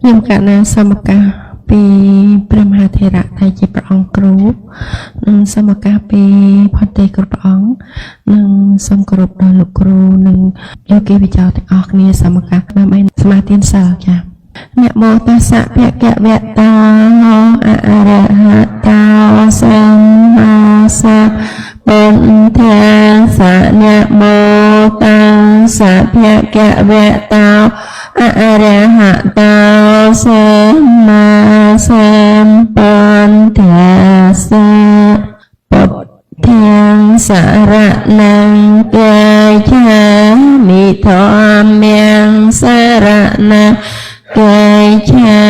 ខ្ញុំកណាសូមឱកាសពីព្រះមហាថេរៈដែលជាព្រះអង្គគ្រូនិងសូមឱកាសពីផុតទេគ្រប់ព្រះអង្គនិងសូមគោរពដល់លោកគ្រូនិងលោកគេវិចោទាំងអស់គ្នាសូមឱកាសដើម្បីសមាទានសិលចា៎นะโมตัสสะภะคะวะโตอะระหะโตสัมมาสัมพุทธัสสะนะโมตัสสะภะคะวะโตอะระหะโตสัมมาสัมพุทธัสสะพุทธังสรณังกัจฉามิธัมมังสรณังกัจฉา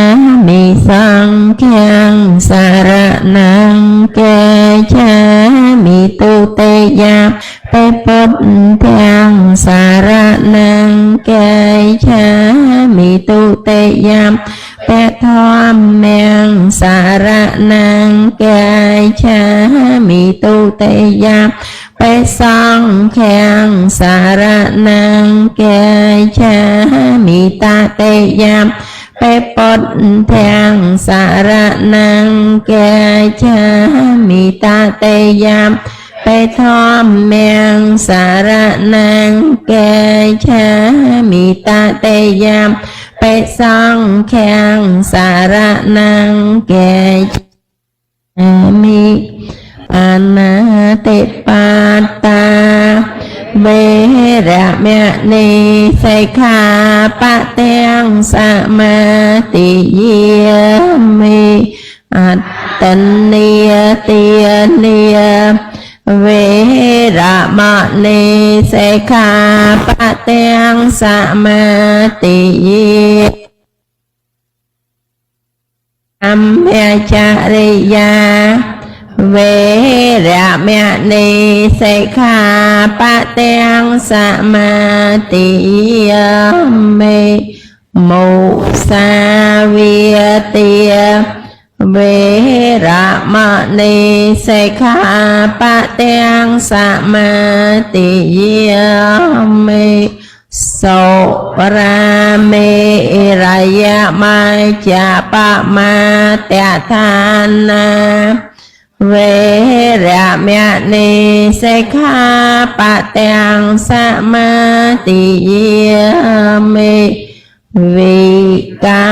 มิสังฆังสรณังกัจฉามิตุติยามปิพุทธังสรณังกัจฉามิตุติยามปิธัมมังสรณังกัจฉามิตุติยามปิสังฆังสรณังกัจฉามิตติยามปิพุทธังสรณังกัจฉามิตติยามปิธัมมังสรณังกัจฉามิตติยามปิสังฆังสรณังกัจฉามิอนาติปัตตาเวระมะนิสิกขาปะทังสมาธิยามิอัตตเนียติยเนียเวระมะนิสิกขาปะทังสมาธิยาอัมเมจาริยาเวระมะนิสิกขาปะทังสมาธิยามิมุสาวิติยเวระมะนิสิกขาปะทังสมาธิยามิโสราเมรยะมัจจปะมาตทานาเวระมะนิสิกขาปะทังสมาธิยามิวิกา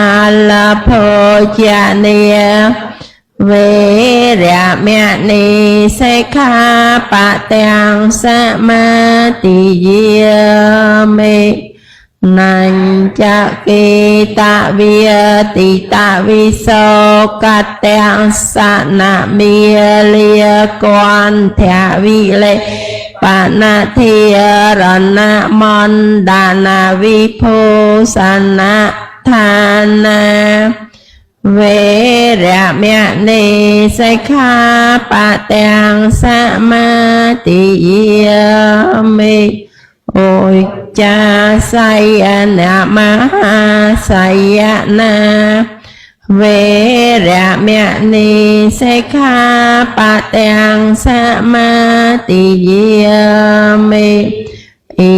ลโภชเนียเวระมะนิสิกขาปะทังสมาธิยามินันจะกิตะวิยติตะวิโสกัตตังสนะมิเลียกวันเถวิเลปานาทิรณะมันดานาวิภูสนะทานาเวระมะนิสิกขาปะทังสมาธิยามิโอจาไสยนะมหาไสยนะเวระมะนิสิกขาปะทังสมาธิยามิอิ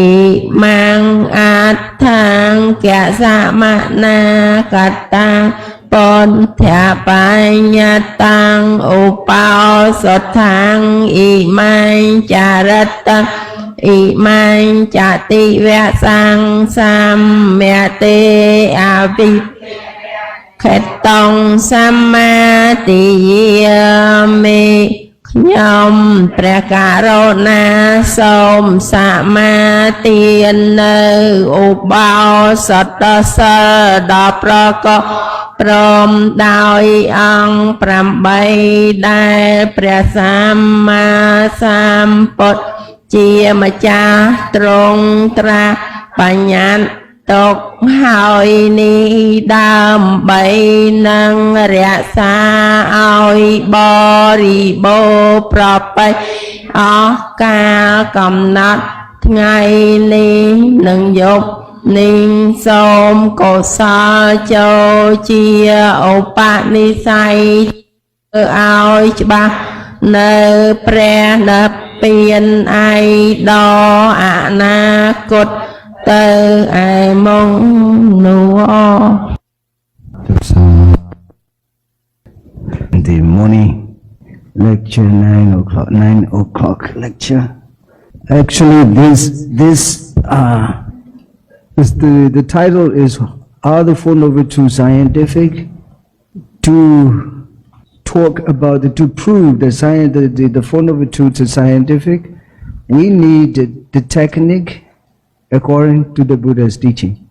มังอัตถังกะสมะนากัตตังปุญญปัญญตังอุปาสทังอิมังจารตังอิมังจติเวสังสัมเมติอาวิเขตองสัมมาติยามิยมประกาศนาสมสมาตินอุบาสตสดาประกอบพร้อมดาวองปรำใบได้พระสัมมาสัมพุทธเจียมจาตรงตราปัญญาตกหอยนี้ดำใบนังเรียสาเอาบริโภคปลอดไปออกกากำนัดไงนี้หนึ่งยกนิ่งสมโกศลโจเจียอุปนิสัยเอาฉบับเนเปรนเปลี่ยนไอดออนาคตเตอไอมงนัว The morning lecture, 9 o'clock lecture. Actually, the title is, Are the Four Noble Truths Scientific? To talk about, to prove the Four Noble Truths are scientific, we need the technique according to the Buddha's teaching.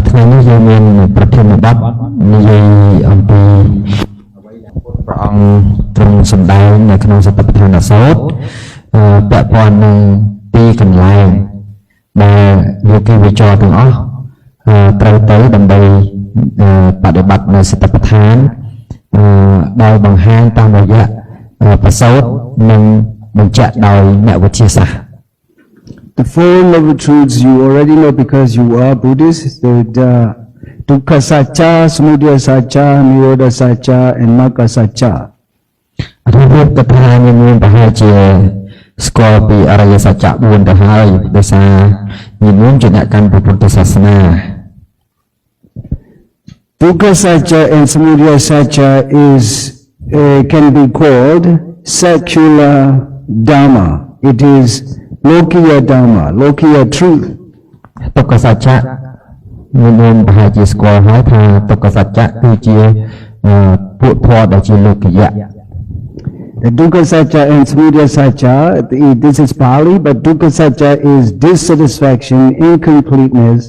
ថ្ងៃនេះយើងមានប្រធានបទនិយាយអំពីព្រះអង្គទ្រង់សម្ដែងនៅក្នុងសតិប្បដ្ឋានសូត្រពាក់ព័ន្ធនឹងទីកន្លែងដែលយោគីវិចរទាំងអស់ត្រូវទៅដើម្បីបដិបត្តិនៅសតិប្បដ្ឋានដោយបង្ហាញតាមរយៈប្រសូតនិងបញ្ជាក់ដោយអ្នកវិទ្យាសាស្ត្រ The Four Noble Truths you already know because you are Buddhist. The Dukkha Satcha, Samudaya Satcha, Nirodha Satcha, and Magga Satcha. រូបកថាមានប្រហែលជាស្គាល់ពីអរិយសច្ចៈ4ទៅហើយដោយសារមានជាអ្នកកាន់ពុទ្ធសាសនា Dukkha Satcha and Samudaya Satcha can be called secular Dhamma. It is Lokiya Dhamma, Lokiya truth. ទុក្ខសច្ចៈមានប្រហែលជាស្គាល់ហើយថាទុក្ខសច្ចៈគឺជាពួកធម៌ដែលជាលោកយៈ The Dukkha Satcha and Samudaya Satcha, this is Pali, but Dukkha Satcha is dissatisfaction, incompleteness.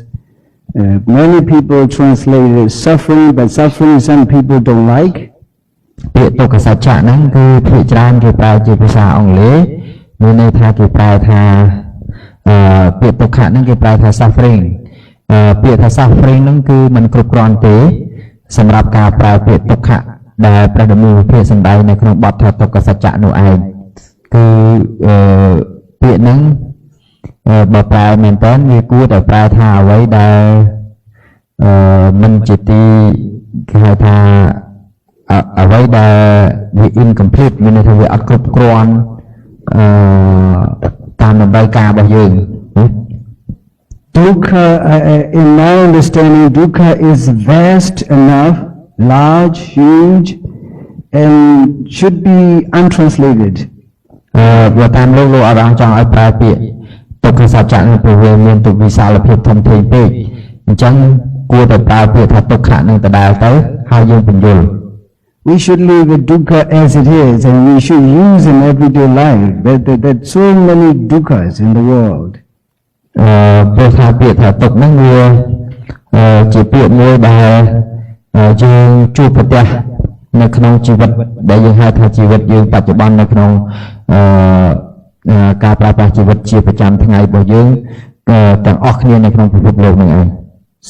Many people translate it suffering, but suffering some people don't like. ពាក្យទុក្ខសច្ចៈហ្នឹងគឺភាគច្រើនគេប្រើជាភាសាអង់គ្លេសមានន័យថាគេប្រែថាពាក្យទុក្ខហ្នឹងគេប្រែថា suffering ពាក្យថា suffering ហ្នឹងគឺមិនគ្រប់គ្រាន់ទេសម្រាប់ការប្រើពាក្យទុក្ខដែលព្រះដេមីវិភាគសម្ដែងនៅក្នុងបទថាទុក្ខសច្ចៈនោះឯងគឺពាក្យហ្នឹងបើប្រែមែនតើវាគួរតែប្រែថាអ្វីដែលមិនជាទីគេហៅថាអ្វីដែលវា incomplete មានន័យថាវាអត់គ្រប់គ្រាន់តាមតម្រូវការរបស់យើង Dukkha, in my understanding, dukkha is vast enough, large, huge, and should be untranslated. បើតាមលោកអរអង្គចង់ឲ្យប្រើពាក្យទុក្ខសច្ចៈនឹងព្រោះវាមានទុក្ខវិសាលភាពធំធេងពេកអញ្ចឹងគួរតែប្រើពាក្យថាទុក្ខនឹងដដែលទៅហើយយើងពន្យល់ We should live with dukkha as it is, and we should use in everyday life. There are so many dukkhas in the world. ព្រោះថាពាក្យថាទុក្ខហ្នឹងវាជាពាក្យមួយដែលយើងជួបប្រទះនៅក្នុងជីវិតដែលយើងហៅថាជីវិតយើងបច្ចុប្បន្ននៅក្នុងការប្រើប្រាស់ជីវិតជាប្រចាំថ្ងៃរបស់យើងទាំងអស់គ្នានៅក្នុងពិភពលោកនេះឯង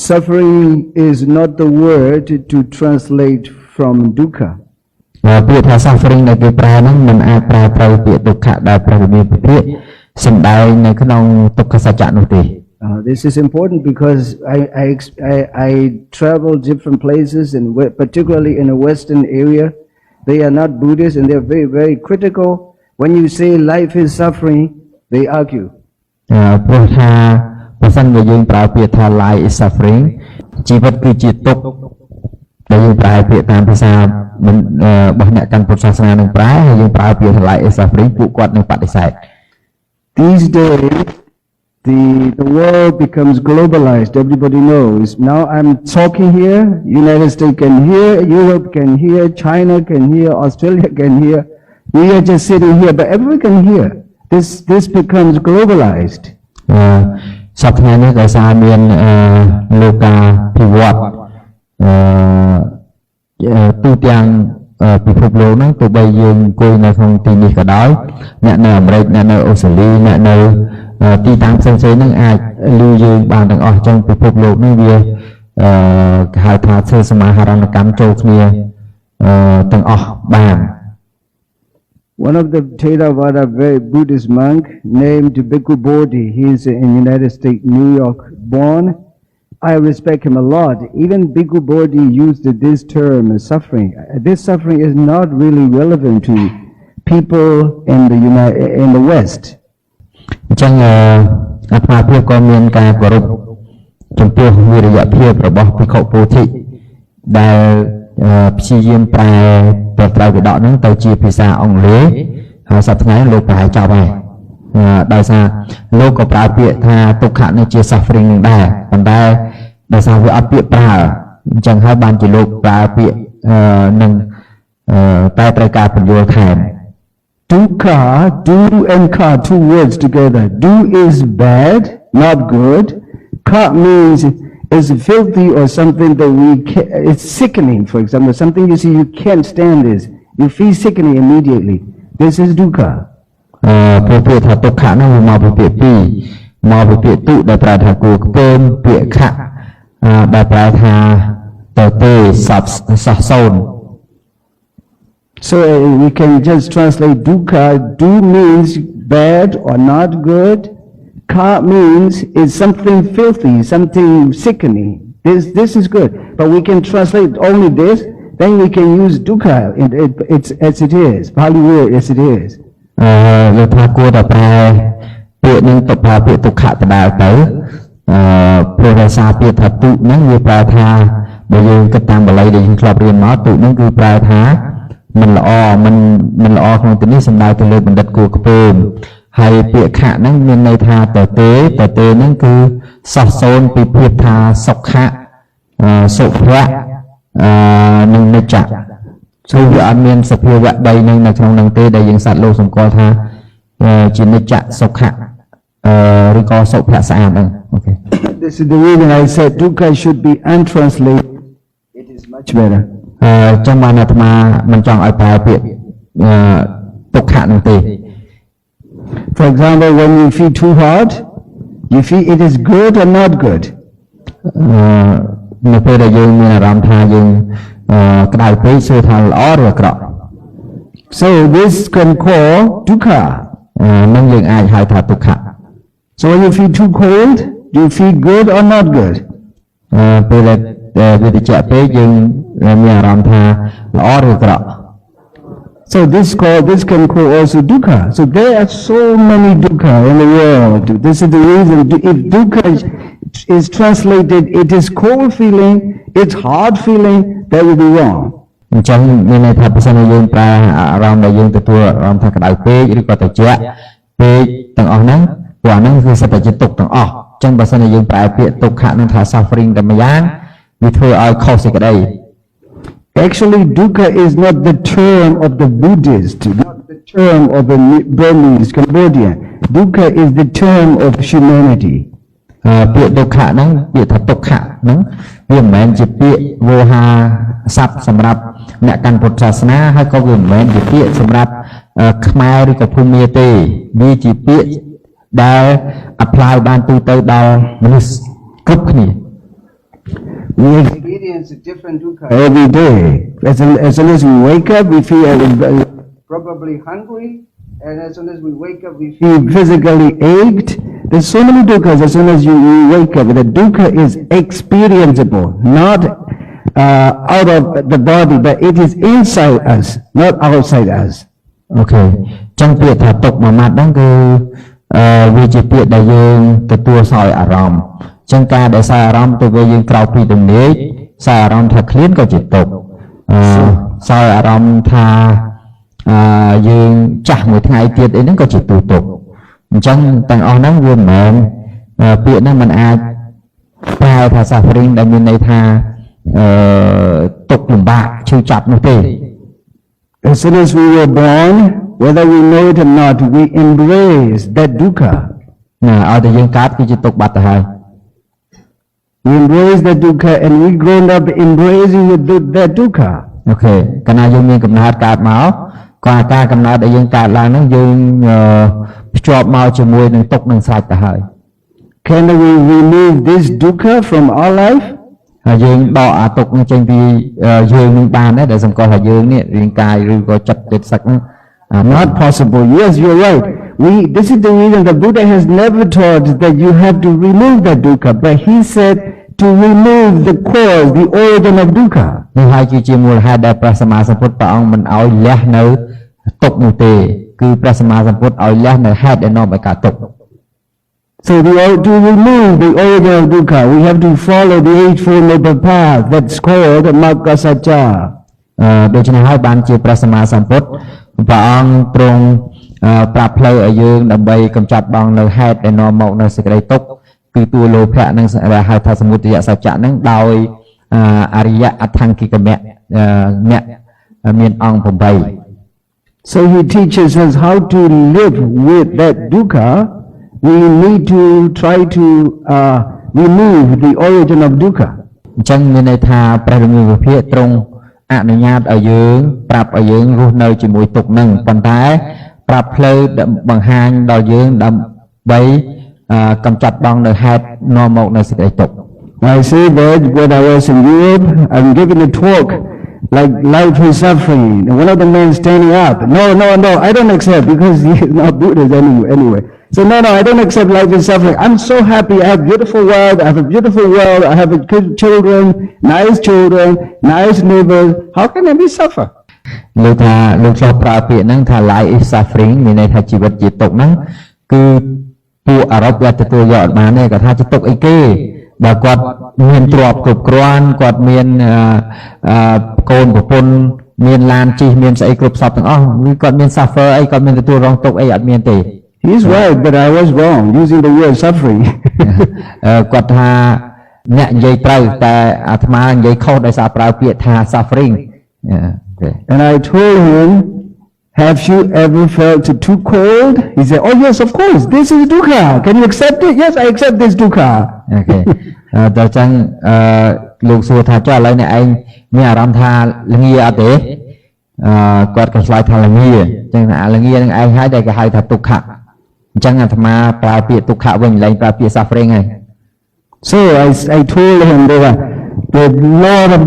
Suffering is not the word to translate from dukkha. ពាក្យថា suffering ដែលគេប្រើហ្នឹងមិនអាចប្រើត្រូវពាក្យទុក្ខដែលព្រះវិភាគសម្ដែងនៅក្នុងទុក្ខសច្ចៈនោះទេ This is important because I travel different places, and particularly in a Western area, they are not Buddhists and they are very, very critical. When you say life is suffering, they argue. ព្រោះថាបើសិនជាយើងប្រើពាក្យថា life is suffering ជីវិតគឺជាទុក្ខដែលយើងប្រើពាក្យតាមភាសារបស់អ្នកកាន់ពុទ្ធសាសនានឹងប្រើហើយយើងប្រើពាក្យថា life is suffering ពួកគាត់នឹងបដិសេធ These days, the world becomes globalized. Everybody knows. Now I'm talking here. United States can hear. Europe can hear. China can hear. Australia can hear. We are just sitting here, but everyone can hear. This becomes globalized. សប្តាហ៍នេះដោយសារមានលោកការពិវត្តទូទាំងពិភពលោកហ្នឹងទោះបីយើងអង្គុយនៅក្នុងទីនេះក៏ដោយអ្នកនៅអាមេរិកអ្នកនៅអូស្ត្រាលីអ្នកនៅទីតាំងផ្សេងៗហ្នឹងអាចលឺយើងបានទាំងអស់ចឹងពិភពលោកនេះវាគេហៅថាធ្វើសមាហរណកម្មចូលគ្នាទាំងអស់បាន One of the Theravada very Buddhist monk named Bhikkhu Bodhi, he is in United States, New York born. I respect him a lot. Even Bhikkhu Bodhi used this term, suffering. This suffering is not really relevant to people in the West. អញ្ចឹងអាត្មាភាពក៏មានការគោរពចំពោះវិរិយភាពរបស់ភិក្ខុពោធិ ដែលព្យាយាមប្រែប្រត្រូវវិដកហ្នឹងទៅជាភាសាអង់គ្លេសហើយសប្តាហ៍ថ្ងៃលោកប្រែចប់ហើយដោយសារលោកក៏ប្រើពាក្យថាទុក្ខនេះជា suffering នឹងដែរប៉ុន្តែដោយសារវាអត់ពាក្យប្រើអញ្ចឹងហើយបានជាលោកប្រើពាក្យនឹងតែត្រូវការពន្យល់ថែម Dukkha, do and ka, two words together. Do is bad, not good. Ka means is filthy or something that it's sickening, for example. Something you see, you can't stand this. You feel sickening immediately. This is dukkha. ពាក្យថាទុក្ខនោះវាមកពីពាក្យពីរមកពីពាក្យទុដែលប្រែថាគួរខ្ពើមពាក្យខៈដែលប្រែថាទៅទេសោះសូន្យ So we can just translate dukkha. Do means bad or not good. Ka means is something filthy, something sickening. This is good. But we can translate only this, then we can use dukkha it's as it is. Pali word as it is. លោកថាគួរតែប្រែពាក្យនឹងទៅប្រើពាក្យទុក្ខដដែលទៅព្រោះដោយសារពាក្យថាទុហ្នឹងវាប្រែថាបើយើងគិតតាមបាលីដែលយើងធ្លាប់រៀនមកទុហ្នឹងគឺប្រែថាមិនល្អមិនល្អក្នុងទីនេះសំដៅទៅលើបណ្ឌិតគួរខ្ពើមហើយពាក្យខៈហ្នឹងមានន័យថាតទេហ្នឹងគឺសោះសូន្យពីភាពថាសុខៈសុភៈនិងនិច្ចៈគឺវាអត់មានសភាវៈ3នឹងនៅក្នុងនឹងទេដែលយើងសត្វលោកសម្គាល់ថាជានិច្ចៈសុខៈឬក៏សុភៈស្អាតហ្នឹងអូខេ This is the reason I said dukkha should be untranslated. It is much better. ចាំបានអាត្មាមិនចង់ឲ្យប្រើពាក្យទុក្ខៈនោះទេ For example, when you feel too hot, you feel it is good or not good. នៅពេលដែលយើងមានអារម្មណ៍ថាយើងក្តៅពេកសួរថាល្អឬអាក្រក់ So this can call dukkha. នឹងយើងអាចហៅថាទុក្ខៈ So when you feel too cold, do you feel good or not good? ពេលដែលវាត្រជាក់ពេកយើងមានអារម្មណ៍ថាល្អឬអាក្រក់ So this can call also dukkha. So there are so many dukkha in the world. This is the reason if dukkha is translated, it is cold feeling, it's hard feeling, that will be wrong. អញ្ចឹងមានន័យថាបើសិនជាយើងប្រើអារម្មណ៍ដែលយើងទទួលអារម្មណ៍ថាក្តៅពេកឬក៏ត្រជាក់ពេកទាំងអស់ហ្នឹងព្រោះអាហ្នឹងគឺសិតតែជាទុក្ខទាំងអស់អញ្ចឹងបើសិនជាយើងប្រើពាក្យទុក្ខៈនឹងថា suffering តែម្យ៉ាងវាធ្វើឲ្យខុសសេចក្តី Actually, dukkha is not the term of the Buddhist, not the term of the Burmese, Cambodian. Dukkha is the term of humanity. ពាក្យទុក្ខៈហ្នឹងពាក្យថាទុក្ខៈហ្នឹងវាមិនមែនជាពាក្យវោហាស័ព្ទសម្រាប់អ្នកកាន់ពុទ្ធសាសនាហើយក៏វាមិនមែនជាពាក្យសម្រាប់ខ្មែរឬក៏ភូមាទេវាជាពាក្យដែល apply បានទូទៅដល់មនុស្សគ្រប់គ្នា We experience a different dukkha every day. As soon as we wake up, we feel probably hungry, and as soon as we wake up, we feel physically ached. There's so many dukkhas as soon as you wake up. The dukkha is experienceable, not out of the body, but it is inside us, not outside us. Okay. ចឹងពាក្យថាទុក្ខមួយម៉ាត់ហ្នឹងគឺវាជាពាក្យដែលយើងទទួលសោយអារម្មណ៍ចឹងការដែលសោយអារម្មណ៍ទៅវាយើងក្រោកពីទំនេរសោយអារម្មណ៍ថាឃ្លានក៏ជាទុក្ខសោយអារម្មណ៍ថាយើងចាស់មួយថ្ងៃទៀតអីហ្នឹងក៏ជាទុក្ខអញ្ចឹងទាំងអស់ហ្នឹងវាមិនមែនពាក្យហ្នឹងมันអាចប្រែថា suffering ដែលមានន័យថាទុក្ខលំបាកឈឺចាប់នោះទេ As soon as we were born, whether we know it or not, we embrace that dukkha. ណាឲ្យតែយើងកើតគឺជាទុក្ខបាត់ទៅហើយ We embrace that dukkha and we grown up embracing that dukkha. អូខេកាលណាយើងមានកំណើតកើតមកក៏អាការកំណើតដែលយើងកើតឡើងហ្នឹងយើងភ្ជាប់មកជាមួយនឹងទុក្ខនឹងស្រេចទៅហើយ Can we remove this dukkha from our life? ហើយយើងដកអាទុក្ខនឹងចេញពីយើងនឹងបានដែរដែលសង្កត់ថាយើងនេះរាងកាយឬក៏ចិត្តចិត្តសឹកហ្នឹង Not possible. Yes, you're right. This is the reason the Buddha has never taught that you have to remove that dukkha, but he said to remove the cause, the origin of dukkha. នេះហើយគឺជាមូលហេតុដែលព្រះសម្មាសម្ពុទ្ធព្រះអង្គមិនឲ្យលះនៅទុក្ខនោះទេគឺព្រះសម្មាសម្ពុទ្ធឲ្យលះនៅហេតុដែលនាំឲ្យកើតទុក្ខ So to remove the origin of dukkha, we have to follow the Eightfold Noble Path that's called Magga Sajja. ដូច្នេះហើយបានជាព្រះសម្មាសម្ពុទ្ធព្រះអង្គទ្រង់ប្រាប់ផ្លូវឲ្យយើងដើម្បីកម្ចាត់បងនៅហេតុដែលនាំមកនៅសេចក្តីទុក្ខគឺទួលោភៈនិងហៅថាសមុទយសច្ចៈនឹងដោយអរិយអថង្គិកមៈអ្នកមានអង្គ8 So he teaches us how to live with that dukkha. We need to try to remove the origin of dukkha. អញ្ចឹងមានន័យថាព្រះរាមាវិភាកទ្រង់អនុញ្ញាតឲ្យយើងប្រាប់ឲ្យយើងរស់នៅជាមួយទុក្ខនឹងប៉ុន្តែប្រាប់ផ្លូវបង្ហាញដល់យើងដើម្បីកម្ចាត់បងនៅហេតុនាំមកនៅសេចក្តីទុក្ខ I say that when I was in Europe, I'm giving a talk like life is suffering. And one of the men standing up, no, I don't accept because he is not Buddhist anyway. So no, I don't accept life is suffering. I'm so happy. I have beautiful world. I have a beautiful world. I have good children, nice neighbors. How can I be suffer? លោកថាលោកឆ្លោះប្រើពាក្យហ្នឹងថា life is suffering មានន័យថាជីវិតជាទុក្ខហ្នឹងគឺពួកអឺរ៉ុបគាត់ទទួលយកអត់បានទេគាត់ថាជាទុក្ខអីគេបើគាត់មានទ្រព្យគ្រប់គ្រាន់គាត់មានកូនប្រពន្ធមានឡានជិះមានស្អីគ្រប់សពទាំងអស់គាត់មាន suffer អីគាត់មានទទួលរងទុក្ខអីអត់មានទេ He's right, but I was wrong using the word suffering. គាត់ថាអ្នកនិយាយត្រូវតែអាត្មានិយាយខុសដោយសារប្រើពាក្យថា suffering And I told him, have you ever felt too cold? He said, oh yes, of course, this is dukkha. Can you accept it? Yes, I accept this dukkha. Okay. ដល់ចឹងលោកសួរថាចុះឥឡូវអ្នកឯងមានអារម្មណ៍ថាល្ងាអត់ទេគាត់ក៏ឆ្លើយថាល្ងាអញ្ចឹងអាល្ងានឹងឯងហើយដែលគេហៅថាទុក្ខៈអញ្ចឹងអាត្មាប្រើពាក្យទុក្ខៈវិញលែងប្រើពាក្យ suffering ហើយ So I told him that the Lord of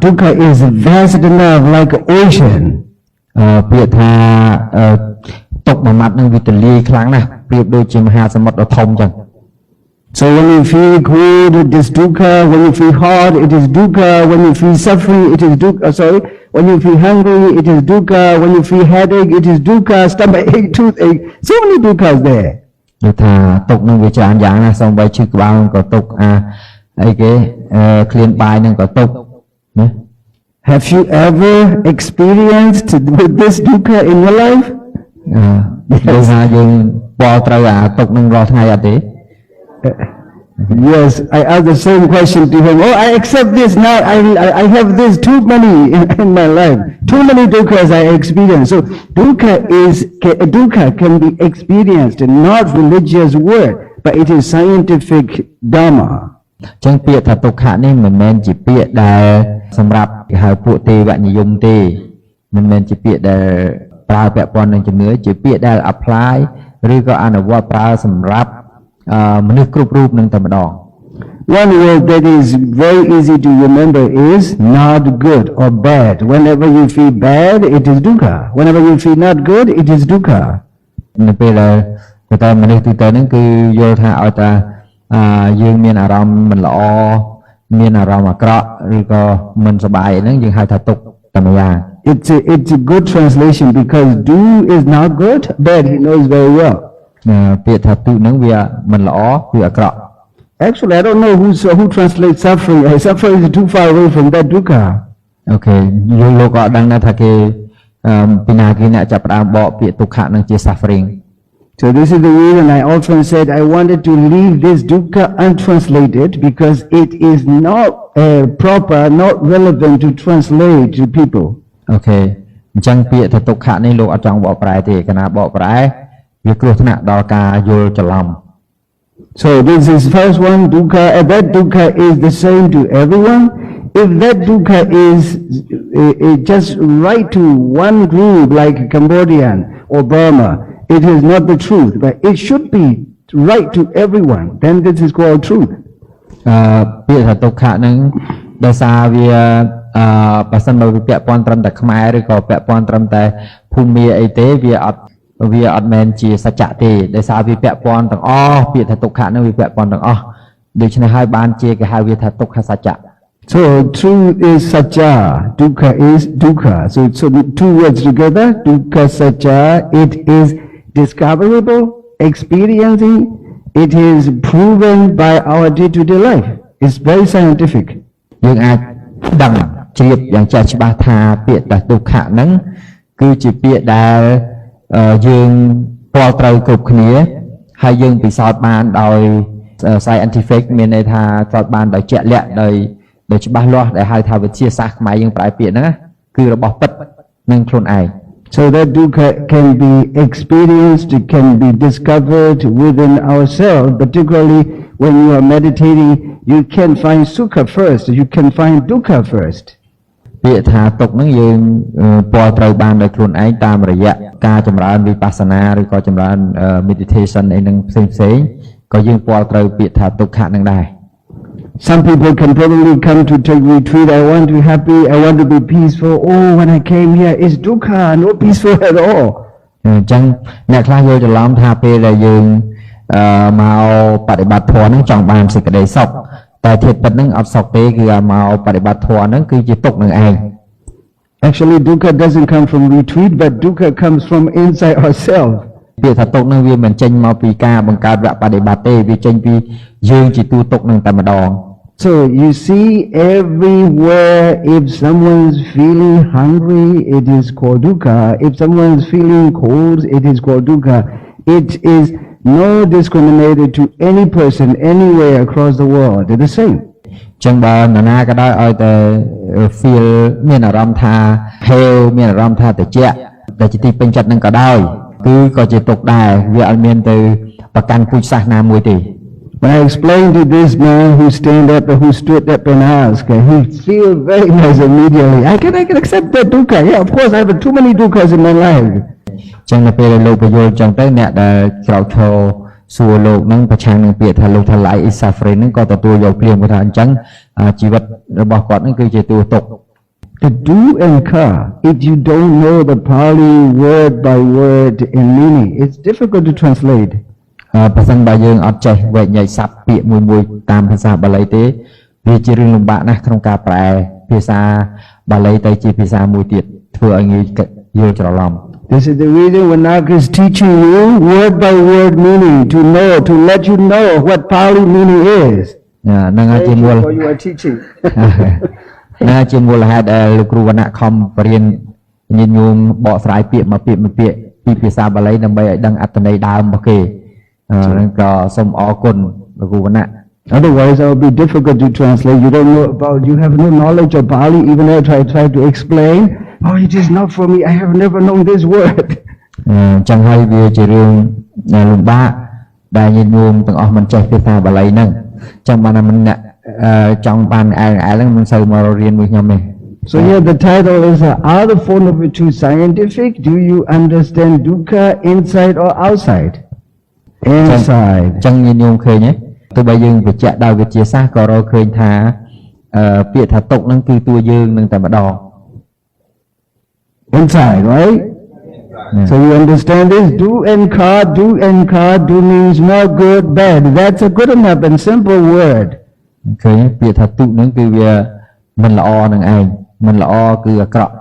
dukkha is vast enough like an ocean. ពាក្យថាទុក្ខមួយម៉ាត់នឹងវាទលាយខ្លាំងណាស់ប្រៀបដូចជាមហាសមុទ្រដ៏ធំអញ្ចឹង So when you feel cold, it is dukkha. When you feel hot, it is dukkha. When you feel suffering, it is dukkha. When you feel hungry, it is dukkha. When you feel headache, it is dukkha. Stomachache, toothache. So many dukkhas there. និយាយថាទុក្ខនឹងវាច្រើនយ៉ាងណាសូម្បីឈឺក្បាលក៏ទុក្ខអីគេឃ្លានបាយនឹងក៏ទុក្ខណា Have you ever experienced with this dukkha in your life? យើងថាយើងពលត្រូវអាទុក្ខនឹងរាល់ថ្ងៃអត់ទេ Yes, I asked the same question to him. Oh, I accept this now. I have this too many in my life. Too many dukkhas I experience. So dukkha can be experienced, not religious word, but it is scientific dhamma. ចឹងពាក្យថាទុក្ខៈនេះមិនមែនជាពាក្យដែលសម្រាប់គេហៅពួកទេវនិយមទេមិនមែនជាពាក្យដែលប្រើពាក់ព័ន្ធនឹងជំនឿជាពាក្យដែល apply ឬក៏អនុវត្តប្រើសម្រាប់មនុស្សគ្រប់រូបនឹងតែម្ដង One word that is very easy to remember is not good or bad. Whenever you feel bad, it is dukkha. Whenever you feel not good, it is dukkha. នៅពេលដែលតែមនុស្សទូទៅហ្នឹងគឺយល់ថាឲ្យតែយើងមានអារម្មណ៍មិនល្អមានអារម្មណ៍អាក្រក់ឬក៏មិនសប្បាយហ្នឹងយើងហៅថាទុក្ខតែម្យ៉ាង It's a good translation because do is not good, bad he knows very well. ពាក្យថាទុក្ខហ្នឹងវាមិនល្អគឺអាក្រក់ Actually, I don't know who translates suffering. Suffering is too far away from that dukkha. Okay, យើងលោកក៏ដឹងថាគេពីណាគេអ្នកចាប់ផ្ដើមបកពាក្យទុក្ខៈនឹងជា suffering. So this is the reason I often said I wanted to leave this dukkha untranslated because it is not proper, not relevant to translate to people. Okay, អញ្ចឹងពាក្យថាទុក្ខៈនេះលោកអត់ចង់បកប្រែទេកាលណាបកប្រែវាគ្រោះថ្នាក់ដល់ការយល់ច្រឡំ So this is first one dukkha. That dukkha is the same to everyone. If that dukkha is just right to one group like Cambodian or Burma, it is not the truth, but it should be right to everyone. Then this is called truth. ពាក្យថាទុក្ខៈហ្នឹងដោយសារវាបើសិនមកវាពាក់ព័ន្ធត្រឹមតែខ្មែរឬក៏ពាក់ព័ន្ធត្រឹមតែភូមិអីទេវាអត់មែនជាសច្ចៈទេដោយសារវាពាក់ព័ន្ធទាំងអស់ពាក្យថាទុក្ខៈហ្នឹងវាពាក់ព័ន្ធទាំងអស់ដូច្នេះហើយបានជាគេហៅវាថាទុក្ខសច្ចៈ So truth is sajja, dukkha is dukkha. So the two words together, dukkha sajja, it is discoverable, experiencing, It is proven by our day-to-day life. It's very scientific. យើងអាចដឹងជ្រាបយ៉ាងចាស់ច្បាស់ថាពាក្យតែទុក្ខៈហ្នឹងគឺជាពាក្យដែលយើងពាល់ត្រូវគ្រប់គ្នាហើយយើងពិសោធន៍បានដោយ scientific មានន័យថាត្រូវបានដោយជាក់លាក់ដោយច្បាស់លាស់ដែលហៅថាវិទ្យាសាស្ត្រខ្មែរយើងប្រើពាក្យហ្នឹងគឺរបស់ពិតនឹងខ្លួនឯង So that dukkha can be experienced, it can be discovered within ourselves, particularly when you are meditating, you can find sukha first, you can find dukkha first. ពាក្យថាទុក្ខហ្នឹងយើងពាល់ត្រូវបានដោយខ្លួនឯងតាមរយៈការចម្រើនវិបស្សនាឬក៏ចម្រើន meditation អីហ្នឹងផ្សេងៗក៏យើងពាល់ត្រូវពាក្យថាទុក្ខៈហ្នឹងដែរ Some people can probably come to take retreat. I want to be happy. I want to be peaceful. Oh, when I came here, it's dukkha, no peaceful at all. អញ្ចឹងអ្នកខ្លះយល់ច្រឡំថាពេលដែលយើងមកបប្រតិបត្តិធម៌ហ្នឹងចង់បានសេចក្តីសុខតែធៀបពិតហ្នឹងអត់សុខទេគឺមកបប្រតិបត្តិធម៌ហ្នឹងគឺជាទុក្ខនឹងឯង Actually, dukkha doesn't come from retreat, but dukkha comes from inside ourselves. ពាក្យថាទុក្ខហ្នឹងវាមិនចេញមកពីការបង្កើតវគ្គបប្រតិបត្តិទេវាចេញពីយើងជាទូទុក្ខហ្នឹងតែម្ដង So you see everywhere, if someone's feeling hungry, it is called dukkha. If someone's feeling cold, it is called dukkha. It is no discriminated to any person anywhere across the world. They're the same. ចឹងបើនរណាក៏ដោយឲ្យតែ feel មានអារម្មណ៍ថា hell មានអារម្មណ៍ថាត្រជាក់តែជាទីពេញចិត្តនឹងក៏ដោយគឺក៏ជាទុក្ខដែរវាអត់មានទៅប្រកាន់ពូជសាសនាមួយទេ When I explained to this man who stood up and asked, he feel very nice immediately. I can accept that dukkha. Yeah, of course, I have too many dukkhas in my life. ចឹងនៅពេលលោកបញ្យល់ចឹងទៅអ្នកដែលក្រោកឈរសួរលោកនឹងប្រឆាំងនឹងពាក្យថាលោកថា life is suffering ហ្នឹងក៏ទទួលយកភ្លាមគាត់ថាអញ្ចឹងជីវិតរបស់គាត់ហ្នឹងគឺជាទូទុក្ខ The do and ka, if you don't know the Pali word by word and meaning, it's difficult to translate. បើសិនបើយើងអត់ចេះវែកញែកស័ព្ទពាក្យមួយតាមភាសាបាលីទេវាជារឿងលំបាកណាស់ក្នុងការប្រែភាសាបាលីទៅជាភាសាមួយទៀតធ្វើឲ្យងាយយល់ច្រឡំ This is the reason when Naka is teaching you word by word meaning to let you know what Pali meaning is. ហ្នឹងហើយជាមូល you are teaching. ណាជាមូលហេតុដែលលោកគ្រូវណ្ណៈខំបរៀនញាតិញោមបកស្រាយពាក្យមួយពាក្យពីភាសាបាលីដើម្បីឲ្យដឹងអត្ថន័យដើមរបស់គេហ្នឹងក៏សូមអរគុណលោកគ្រូវណ្ណៈ Otherwise, it will be difficult to translate. You have no knowledge of Pali. Even if I try to explain, oh, it is not for me. I have never known this word. ចឹងហើយវាជារឿងលំបាកដែលញាតិញោមទាំងអស់មិនចេះភាសាបាលីហ្នឹងចឹងបានតែមិនចង់បានហ្នឹងមិនសូវមករៀនមួយខ្ញុំទេ So here the title is Are the four noble truths scientific? Do you understand dukkha inside or outside? Inside. ចឹងញាតិញោមឃើញទេទោះបីយើងបញ្ជាក់ដោយវិទ្យាសាស្ត្រក៏រកឃើញថាពាក្យថាទុក្ខហ្នឹងគឺតួយើងនឹងតែម្ដង Inside, right? So you understand this? Do and ka, do means not good, bad. That's a good enough and simple word. ឃើញពាក្យថាទុក្ខហ្នឹងគឺវាមិនល្អនឹងឯងមិនល្អគឺអាក្រក់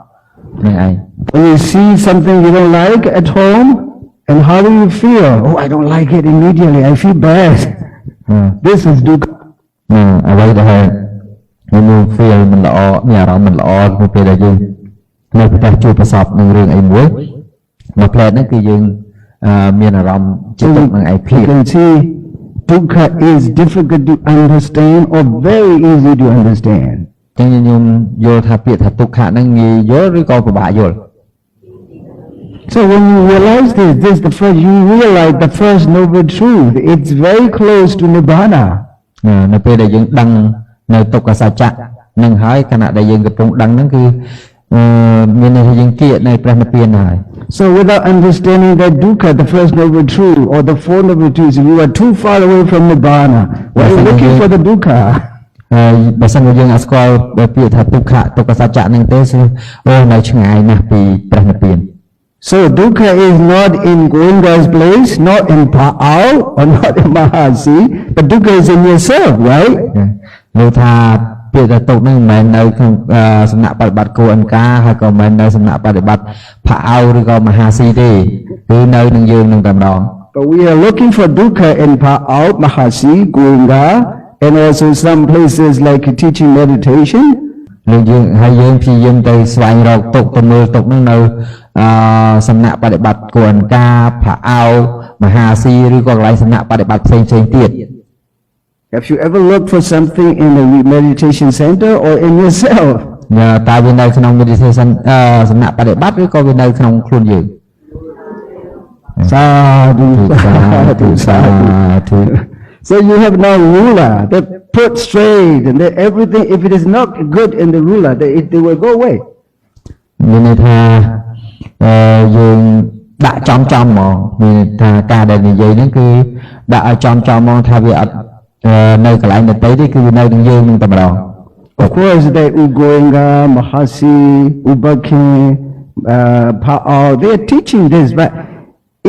នឹងឯង When you see something you don't like at home, and how do you feel? Oh, I don't like it immediately. I feel bad. This is dukkha. អ្វីដែលយើង feel មិនល្អមានអារម្មណ៍មិនល្អនៅពេលដែលយើងនៅផ្ទះជួបប្រសពនឹងរឿងអីមួយមួយផ្លែតហ្នឹងគឺយើងមានអារម្មណ៍ជាទុក្ខនឹងឯងភ្លាម You can see dukkha is difficult to understand or very easy to understand. ចឹងខ្ញុំយល់ថាពាក្យថាទុក្ខៈហ្នឹងងាយយល់ឬក៏ពិបាកយល់ So when you realize you realize the first noble truth. It's very close to nibbana. នៅពេលដែលយើងដឹងនៅទុក្ខសច្ចៈនឹងហើយខណៈដែលយើងកំពុងដឹងហ្នឹងគឺមានន័យថាយើងគៀកនៅព្រះនិព្វានហើយ So without understanding that dukkha, the first noble truth, or the four noble truths, you are too far away from nibbana. Why are you looking for the dukkha? បើសិនជាយើងអត់ស្គាល់ពាក្យថាទុក្ខសច្ចៈហ្នឹងទេអូនៅឆ្ងាយណាស់ពីព្រះនិព្វាន So dukkha is not in Govinda's place, not in Pa'al, or not in Mahasi, but dukkha is in yourself, right? លោកថាពាក្យថាទុក្ខហ្នឹងមិនមែននៅក្នុងសំណាក់បប្រតិបត្តិគោអង្ការហើយក៏មិនមែននៅសំណាក់បប្រតិបត្តិផាអោឬក៏មហាស៊ីទេគឺនៅនឹងយើងនឹងតែម្ដង But we are looking for dukkha in Pa'ao, Mahasi, Goenga, and also some places like teaching meditation. ហើយយើងព្យាយាមទៅស្វែងរកទុកទៅមើលទុកនឹងនៅសំណាក់បដិបត្តិគួរការផាអោមហាស៊ីឬក៏កន្លែងសំណាក់បដិបត្តិផ្សេងទៀត Have you ever looked for something in a meditation center or in yourself? តើវានៅក្នុង meditation សំណាក់បដិបត្តិឬក៏វានៅក្នុងខ្លួនយើង Sadhu, sadhu, sadhu. So you have no ruler that put straight and that everything, if it is not good in the ruler, they will go away. មានន័យថាយើងដាក់ចំហ្មងមានថាការដែលនិយាយហ្នឹងគឺដាក់ឲ្យចំហ្មងថាវាអត់នៅកន្លែងដទៃទេគឺវានៅនឹងយើងនឹងតែម្ដង Of course, the Ugoenga, Mahasi, Ubakin, Pa'ao, they are teaching this, but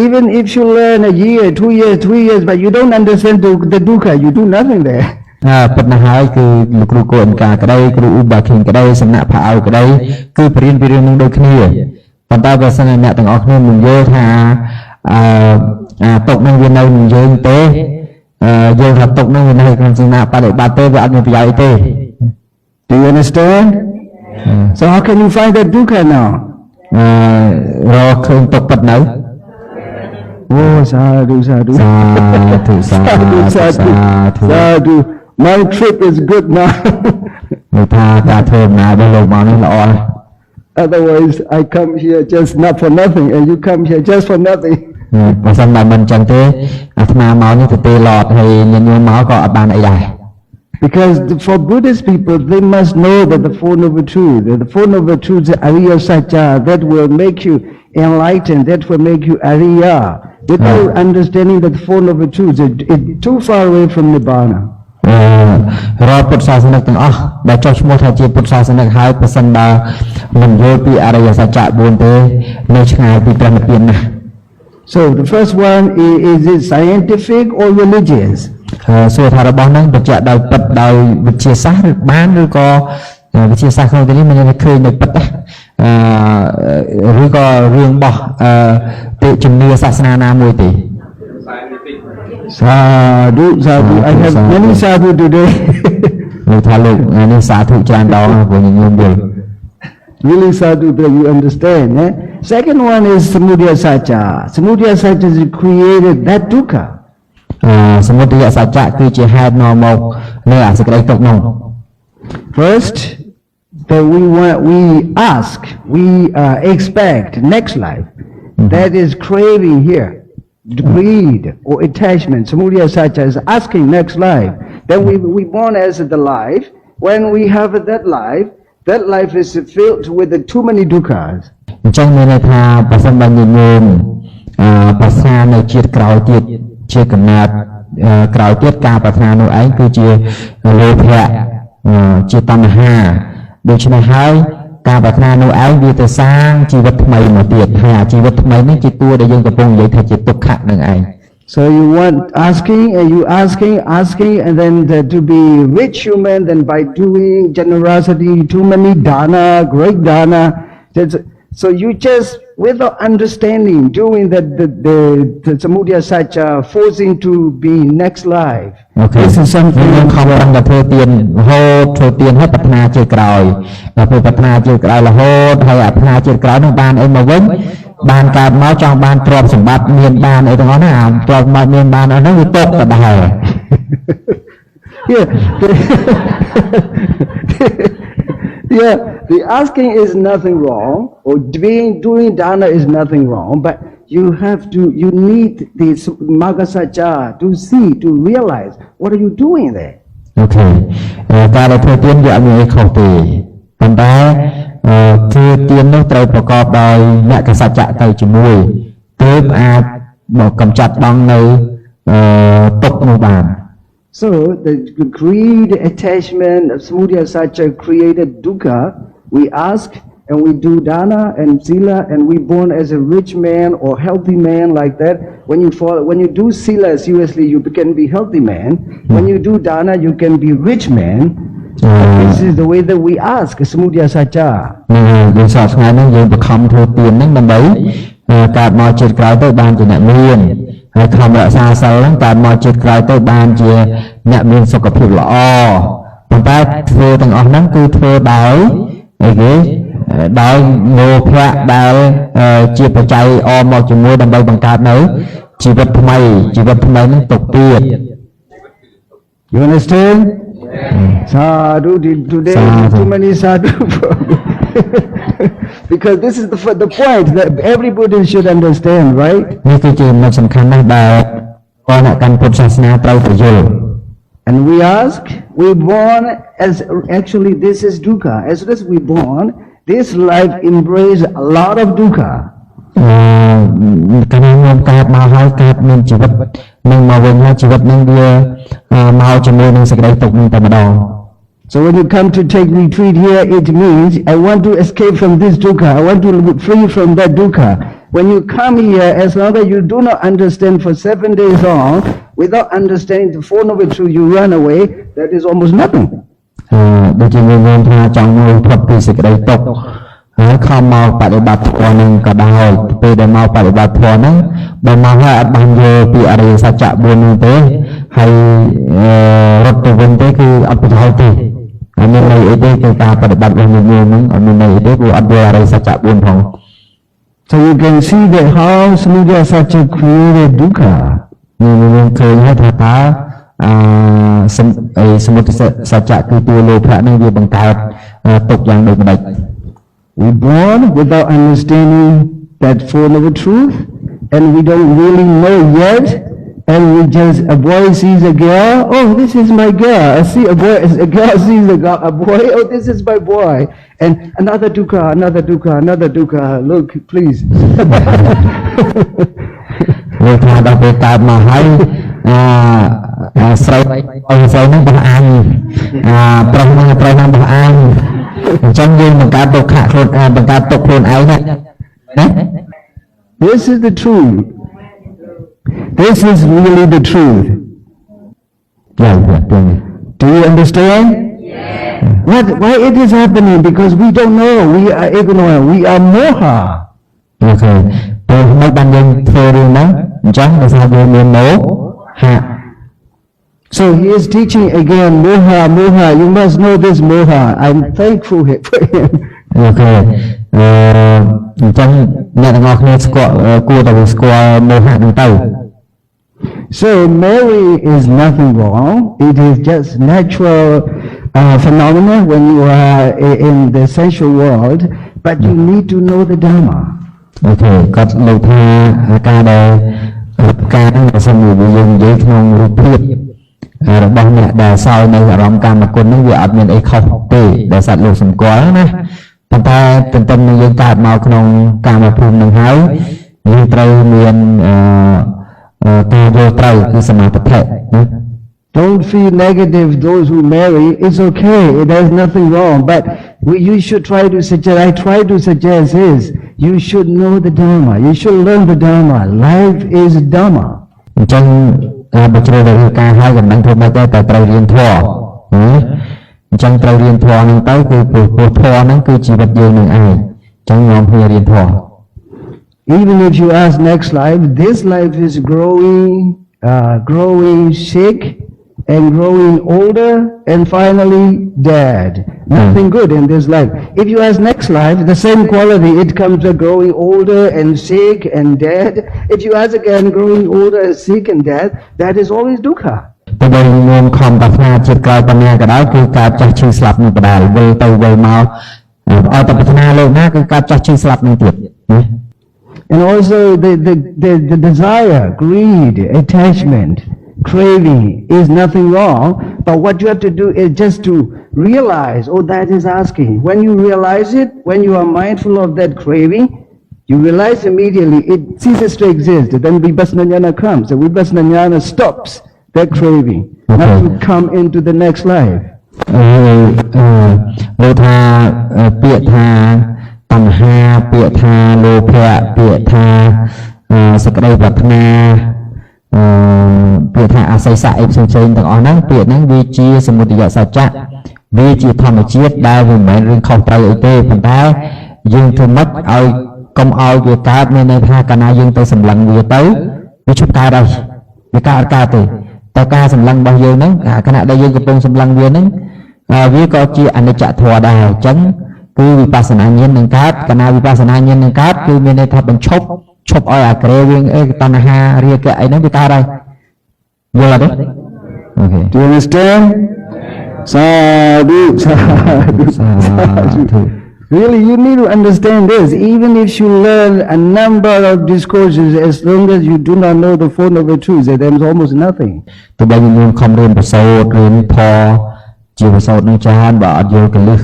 even if you learn a year, 2 years, 3 years, but you don't understand the dukkha, you do nothing there. ប៉ុន្តែហើយគឺលោកគ្រូកូនការក្តីគ្រូឧបាខិនក្តីសំណាក់ផាអោក្តីគឺបរៀនពីរឿងនឹងដូចគ្នាប៉ុន្តែបើសិនជាអ្នកទាំងអស់គ្នាមិនយល់ថាទុកនឹងវានៅនឹងយើងទេយល់ថាទុកនឹងវានៅក្នុងសំណាក់បដិបត្តិទេវាអត់មានប្រយោជន៍ទេ Do you understand? So how can you find that dukkha now? រកឃើញទុកពិតនៅ Oh, sadhu, sadhu. Sadhu, sadhu, sadhu. Sadhu. My trip is good now. Otherwise, I come here just not for nothing, and you come here just for nothing. Because for Buddhist people, they must know that the Four Noble Truths, the Four Noble Truths, Ariya Satya, that will make you enlightened, that will make you Ariya. Without understanding that the Four Noble Truths, it's too far away from Nibbana. រាល់ពុទ្ធសាសនិកទាំងអស់ដែលចុះឈ្មោះថាជាពុទ្ធសាសនិកហើយប្រសិនបើមិនយល់ពីអរិយសច្ចៈ4ទេនៅឆ្ងាយពីព្រះនិព្វានណាស់ So the first one is it scientific or religious? សួរថារបស់ហ្នឹងបញ្ជាក់ដោយពិតដោយវិទ្យាសាស្ត្រឬបានឬក៏វិទ្យាសាស្ត្រក្នុងទីនេះមិនឃើញនៅពិតឬក៏រឿងរបស់ជំនឿសាសនាណាមួយទេ Sadhu, sadhu. I have many sadhu today. លោកថាលោកនេះសាធុច្រើនដងព្រោះញញឹមយល់ Really sadhu that you understand. Second one is samudaya satcha. Samudaya satcha is created that dukkha. សមុទយសច្ចៈគឺជាហេតុនាំមកនៅអសេចក្តីទុក្ខនោះ First, that we ask, we expect next life. That is craving here. Greed or attachment. Samudaya satcha is asking next life. Then we born as the life. When we have that life is filled with too many dukkhas. អញ្ចឹងមានន័យថាប្រសិនបើញញឹមប្រាថ្នានៅជាតិក្រោយទៀតជាកំណត់ក្រោយទៀតការប្រាថ្នានោះឯងគឺជាលោភៈជាតណ្ហាដូច្នេះហើយការប្រាថ្នានោះឯងវាទៅសាងជីវិតថ្មីមកទៀតថាជីវិតថ្មីនេះជាតួដែលយើងកំពុងនិយាយថាជាទុក្ខៈនឹងឯង So you want asking and you asking and then to be rich human, then by doing generosity, too many dana, great dana. So you just without understanding doing that the samudaya satcha forcing to be next life. Okay. This is something ខំប្រឹងតែធ្វើទានរហូតធ្វើទានឲ្យប្រាថ្នាជាក្រោយដល់ពេលប្រាថ្នាជាក្រោយរហូតហើយប្រាថ្នាជាក្រោយនឹងបានអីមកវិញបានកើតមកចង់បានទ្រព្យសម្បត្តិមានបានអីទាំងអស់ហ្នឹងអាទ្រព្យសម្បត្តិមានបានអស់ហ្នឹងវាទុកទៅដែរ Yeah, the asking is nothing wrong, or doing dana is nothing wrong, but you need the Maggasacca to see, to realize, what are you doing there? Okay. ការដែលធ្វើទានវាអត់មានអីខុសទេប៉ុន្តែធ្វើទាននោះត្រូវប្រកបដោយមគ្គសច្ចៈទៅជាមួយទើបអាចមកកម្ចាត់បងនៅទុក្ខនោះបាន So the greed, attachment, samudaya satcha created dukkha. We ask and we do dana and sila and we born as a rich man or healthy man like that. When you do sila seriously, you can be healthy man. When you do dana, you can be rich man. This is the way that we ask samudaya satcha. យើងសពថ្ងៃនេះយើងបង្ខំធ្វើទានហ្នឹងដើម្បីកើតមកជាតិក្រោយទៅបានជាអ្នកមាន ហើយខំរក្សាសិលហ្នឹងតាមមកជាតិក្រោយទៅបានជាអ្នកមានសុខភាពល្អប៉ុន្តែធ្វើទាំងអស់ហ្នឹងគឺធ្វើដោយអីគេដោយលោភៈដែលជាបច្ច័យអមមកជាមួយដើម្បីបង្កើតនៅជីវិតថ្មីហ្នឹងទុកទៀត You understand? Sadhu, today too many sadhu. Because this is the point that every Buddhist should understand, right? នេះគឺជាចំណុចសំខាន់ណាស់ដែលអ្នកកាន់ពុទ្ធសាសនាត្រូវទៅយល់ And we ask, we born as actually this is dukkha. As soon as we born, this life embrace a lot of dukkha. កាលខ្ញុំកើតមកហើយកើតមានជីវិតនឹងមកវិញហើយជីវិតនឹងវាមកជាមួយនឹងសេចក្តីទុក្ខនឹងតែម្ដង So when you come to take retreat here, it means I want to escape from this dukkha. I want to be free from that dukkha. When you come here, as long as you do not understand for 7 days on, without understanding the Four Noble Truths, you run away, that is almost nothing. ដូចជាមានថាចង់មួយផុតពីសេចក្តីទុក្ខហើយខំមកបដិបត្តិធម៌នឹងក៏ដោយពេលដែលមកបដិបត្តិធម៌ហ្នឹងបើមកហើយអត់បានយល់ពីអរិយសច្ចៈ4នេះទេហើយរត់ទៅវិញទេគឺអត់ប្រយោជន៍ទេហើយមានន័យអីទេគឺការបដិបត្តិរបស់យើងហ្នឹងអត់មានន័យអីទេព្រោះអត់យល់អរិយសច្ចៈ4ផង So you can see that how Samudaya Satya created dukkha. យើងឃើញហើយថាតើសមុទិសច្ចៈគឺតួលោភៈនឹងវាបង្កើតទុក្ខយ៉ាងដូចម្ដេច We born without understanding that Four Noble Truth, and we don't really know yet, and we just, a boy sees a girl, oh, this is my girl. A girl sees a boy, oh, this is my boy. And another dukkha, look, please. លោកថាដល់ពេលកើតមកហើយស្រីហ្នឹងបោះអាញប្រុសហ្នឹងបោះអាញអញ្ចឹងយើងបង្កើតទុក្ខខ្លួនបង្កើតទុក្ខខ្លួនឯងណា This is the truth. This is really the truth. Do you understand? Yes. Why it is happening? Because we don't know. We are ignorant. We are moha. Okay. ពេលមិនបានយើងធ្វើរឿងហ្នឹងអញ្ចឹងដោយសារយើងមានមោហៈ So he is teaching again, moha, you must know this moha. I'm thankful for him. Okay. អញ្ចឹងអ្នកទាំងអស់គ្នាស្គាល់គួរតែស្គាល់មោហៈហ្នឹងទៅ So marry is nothing wrong. It is just natural phenomena when you are in the sensual world, but you need to know the Dhamma. អូខេគាត់លើកថាការដែលការហ្នឹងបើសិនជាយើងនិយាយក្នុងរូបភាពរបស់អ្នកដែលសោយនៅអារម្មណ៍កាមគុណហ្នឹងវាអត់មានអីខុសទេដែលសត្វលោកសម្គាល់ណាប៉ុន្តែទន្ទឹមនឹងយើងកើតមកក្នុងកាមភូមិនឹងហើយយើងត្រូវមានការយល់ត្រូវគឺសមាធិណា Don't feel negative. Those who marry, it's okay. There's nothing wrong. But you should try to suggest. I try to suggest is you should know the Dhamma. You should learn the Dhamma. Life is Dhamma. អញ្ចឹងបើជ្រើសរើសការហើយមិនដឹងធ្វើម៉េចទេតែត្រូវរៀនធម៌អញ្ចឹងត្រូវរៀនធម៌ហ្នឹងទៅគឺព្រោះធម៌ហ្នឹងគឺជីវិតយើងនឹងឯងអញ្ចឹងនាំគ្នារៀនធម៌ Even if you ask next life, this life is growing sick and growing older and finally dead. Nothing good in this life. If you ask next life, the same quality, it comes to growing older and sick and dead. If you ask again, growing older and sick and dead, that is always dukkha. តែបើខ្ញុំខំប្រាថ្នាជាតិក្រោយប៉ុណ្ណាក៏ដោយគឺការចាស់ឈឺស្លាប់នឹងបដាលវិលទៅវិលមកឲ្យតែប្រាថ្នាលើណាគឺការចាស់ឈឺស្លាប់នឹងទៀត And also the desire, greed, attachment, craving is nothing wrong, but what you have to do is just to realize, oh, that is asking. When you realize it, when you are mindful of that craving, you realize immediately it ceases to exist. Then vipassana comes. The vipassana stops that craving, not to come into the next life. លោកថាពាក្យថាបញ្ហាពាក្យថាលោភៈពាក្យថាសក្តិប្រាថ្នាពាក្យថាអាស័យស័កអីផ្សេងៗទាំងអស់ហ្នឹងពាក្យហ្នឹងវាជាសមុទយសច្ចៈវាជាធម្មជាតិដែលវាមិនមែនរឿងខុសត្រូវអីទេប៉ុន្តែយើងធ្វើម៉េចឲ្យកុំឲ្យវាកើតមានន័យថាកាលណាយើងទៅសម្លឹងវាទៅ វាឈប់កើតហើយវាកើតទេតែការសម្លឹងរបស់យើងហ្នឹងខណៈដែលយើងកំពុងសម្លឹងវាហ្នឹងវាក៏ជាអនិច្ចធម៌ដែរអញ្ចឹងគឺវិបស្សនាញាណនឹងកើតកាលណាវិបស្សនាញាណនឹងកើតគឺមានន័យថាបញ្ឈប់ឲ្យអាក្រេវិញតណ្ហារាគៈអីហ្នឹងវាកើតហើយយល់អត់ទេអូខេ Do you understand? Sadhu, sadhu. Really, you need to understand this. Even if you learn a number of discourses, as long as you do not know the Four Noble Truths, there is almost nothing. ទៅបើយើងខំរៀនប្រសូតរៀនធម៌ជាប្រសូតនឹងចានបើអត់យល់កលឹះ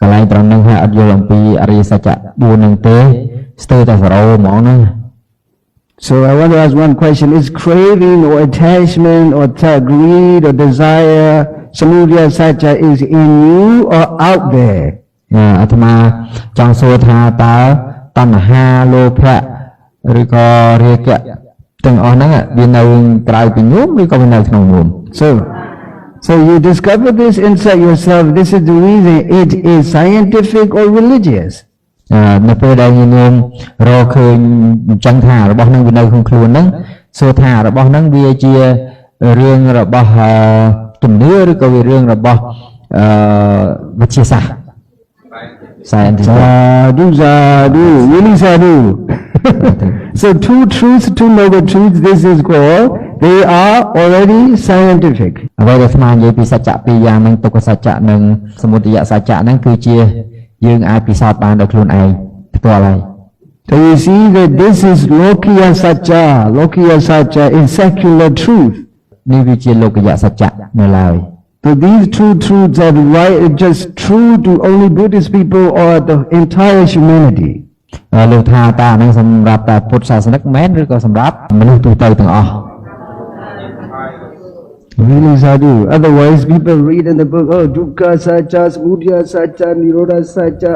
កន្លែងត្រង់ហ្នឹងហើយអត់យល់អំពីអរិយសច្ចៈ4ហ្នឹងទេស្ទើរតែ0ហ្មងណា So I want to ask one question. Is craving or attachment or greed or desire, samudaya satcha, is in you or out there? អាត្មាចង់សួរថាតើតណ្ហាលោភៈឬក៏រាគៈទាំងអស់ហ្នឹងវានៅក្រៅពីញោមឬក៏វានៅក្នុងញោម So you discover this inside yourself. This is the reason it is scientific or religious. នៅពេលដែលញោមរកឃើញអញ្ចឹងថារបស់ហ្នឹងវានៅក្នុងខ្លួនហ្នឹងសួរថារបស់ហ្នឹងវាជារឿងរបស់ជំនឿឬក៏វារឿងរបស់វិទ្យាសាស្ត្រ Scientific. Sadhu, really sadhu. So two truths, two noble truths, this is called, they are already scientific. អ្វីដែលស្មាននិយាយពីសច្ចៈពីរយ៉ាងហ្នឹងទុក្ខសច្ចៈនិងសមុទយសច្ចៈហ្នឹងគឺជាយើងអាចពិសោធន៍បានដោយខ្លួនឯងផ្ទាល់ហើយ So you see that this is lokiya satcha is secular truth. នេះវាជាលោកយសច្ចៈនៅឡើយ So these two truths are right, just true to only Buddhist people or the entire humanity. លោកថាតើអាហ្នឹងសម្រាប់តែពុទ្ធសាសនិកមែនឬក៏សម្រាប់មនុស្សទូទៅទាំងអស់ Really sadhu. Otherwise people read in the book, oh, dukkha satcha, samudaya satcha, nirodha satcha,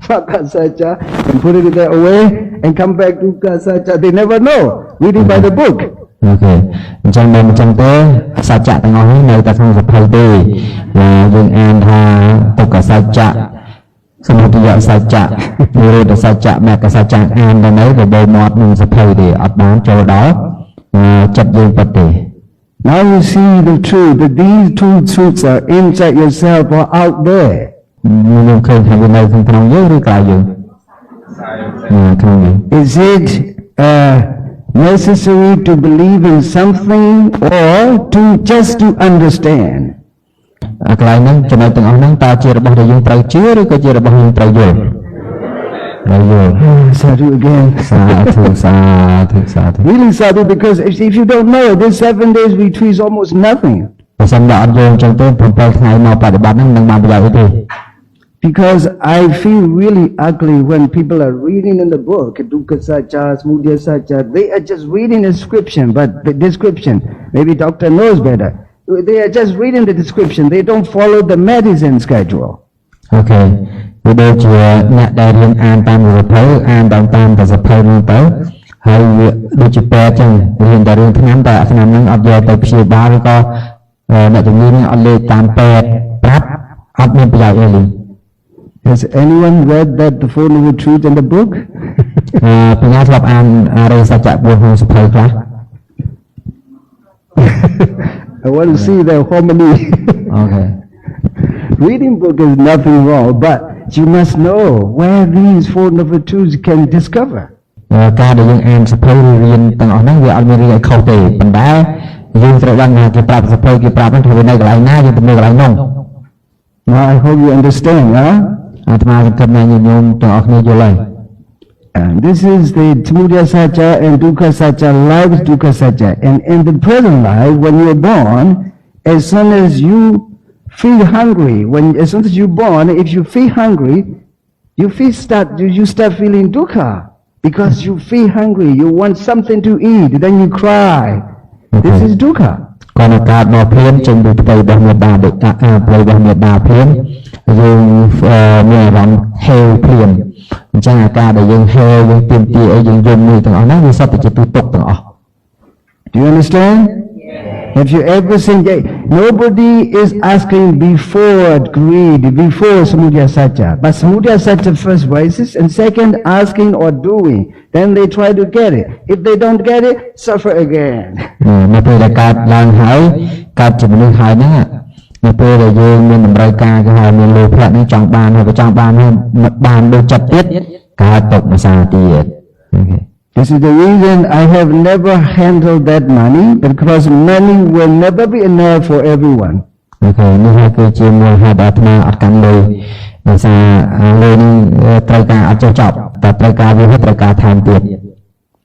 vaka satcha, and put it there away and come back dukkha satcha. They never know, reading by the book. អូខេអញ្ចឹងមិនអញ្ចឹងទេសច្ចៈទាំងអស់នេះនៅតែក្នុងសភៅទេយើងអានថាទុក្ខសច្ចៈសមុទយសច្ចៈនិរោធសច្ចៈមគ្គសច្ចៈអានទៅនៅបបោមាត់នឹងសភៅទេអត់បានចូលដល់ចិត្តយើងពិតទេ Now you see the truth that these two truths are inside yourself or out there. យើងឃើញថាវានៅក្នុងយើងឬក្រៅយើងក្នុងយើង Is it necessary to believe in something or to just to understand? កន្លែងហ្នឹងចំណុចទាំងអស់ហ្នឹងតើជារបស់ដែលយើងត្រូវជឿឬក៏ជារបស់យើងត្រូវយល់ Sadhu again. Sadhu. Really sadhu, because if you don't know, this 7 days retreat is almost nothing. បើសិនតែអត់យល់អញ្ចឹងទេ7ថ្ងៃមកបប្រតិបត្តិហ្នឹងនឹងបានប្រយោជន៍ទេ Because I feel really ugly when people are reading in the book, dukkha satcha, samudaya satcha, they are just reading a description, but the description, maybe doctor knows better. They are just reading the description, they don't follow the medicine schedule. Okay. វាដូចជាអ្នកដែលរៀនអានតាមសភៅអានតាមតែសភៅហ្នឹងទៅហើយវាដូចជាពេទ្យចឹងរៀនតែរឿងថ្នាំតែថ្នាំហ្នឹងអត់យកទៅព្យាបាលឬក៏អ្នកជំងឺហ្នឹងអត់លេខតាមពេទ្យប្រាប់អត់មានប្រយោជន៍អីលេង Has anyone read that the Four Noble Truths in the book? បញ្ញាធ្លាប់អានអរិយសច្ចៈ4ក្នុងសភៅខ្លះ I want to see the harmony. Okay. Reading book is nothing wrong, but you must know where these Four Noble Truths can discover. ការដែលយើងអានសភៅរៀនទាំងអស់ហ្នឹងវាអត់មានរឿងឲ្យខុសទេប៉ុន្តែយើងត្រូវដឹងថាគេប្រាប់សភៅគេប្រាប់ហ្នឹងថាវានៅកន្លែងណាយើងទៅមើលកន្លែងនោះ Now I hope you understand, huh? អាត្មាសង្ឃឹមថាញោមទាំងអស់គ្នាយល់ហើយ And this is the samudaya satcha and dukkha satcha, life dukkha satcha. And in the present life, when you're born, as soon as you feel hungry, as soon as you're born, if you feel hungry, you start feeling dukkha because you feel hungry. You want something to eat, then you cry. This is dukkha. ก่อนการมาเพียนจึงดูไปบางเมื่อบาเด็กไปบางเมื่อบาเพียนยังมีรำเฮลเพียนจังอาการแต่ยังเฮลยังเปลี่ยนตียังยมมือต่างๆนั่นมีสัตว์จะตุกต่างๆ Do you understand? If you ever think nobody is asking before greed, before samudaya satcha, but samudaya satcha first rises and second asking or doing, then they try to get it. If they don't get it, suffer again. នៅពេលដែលកើតឡើងហើយកើតជាមនុស្សហើយហ្នឹងនៅពេលដែលយើងមានតម្រូវការគេហៅមានលោភៈហ្នឹងចង់បានហើយចង់បានហើយបានដូចចិត្តទៀតកើតទុក្ខម្សាទៀត This is the reason I have never handled that money, because money will never be enough for everyone. នេះហើយគឺជាមូលហេតុដែលអាត្មាអត់កាន់លុយដោយសារលុយនេះត្រូវការអត់ចេះចប់តែត្រូវការវាត្រូវការថែមទៀត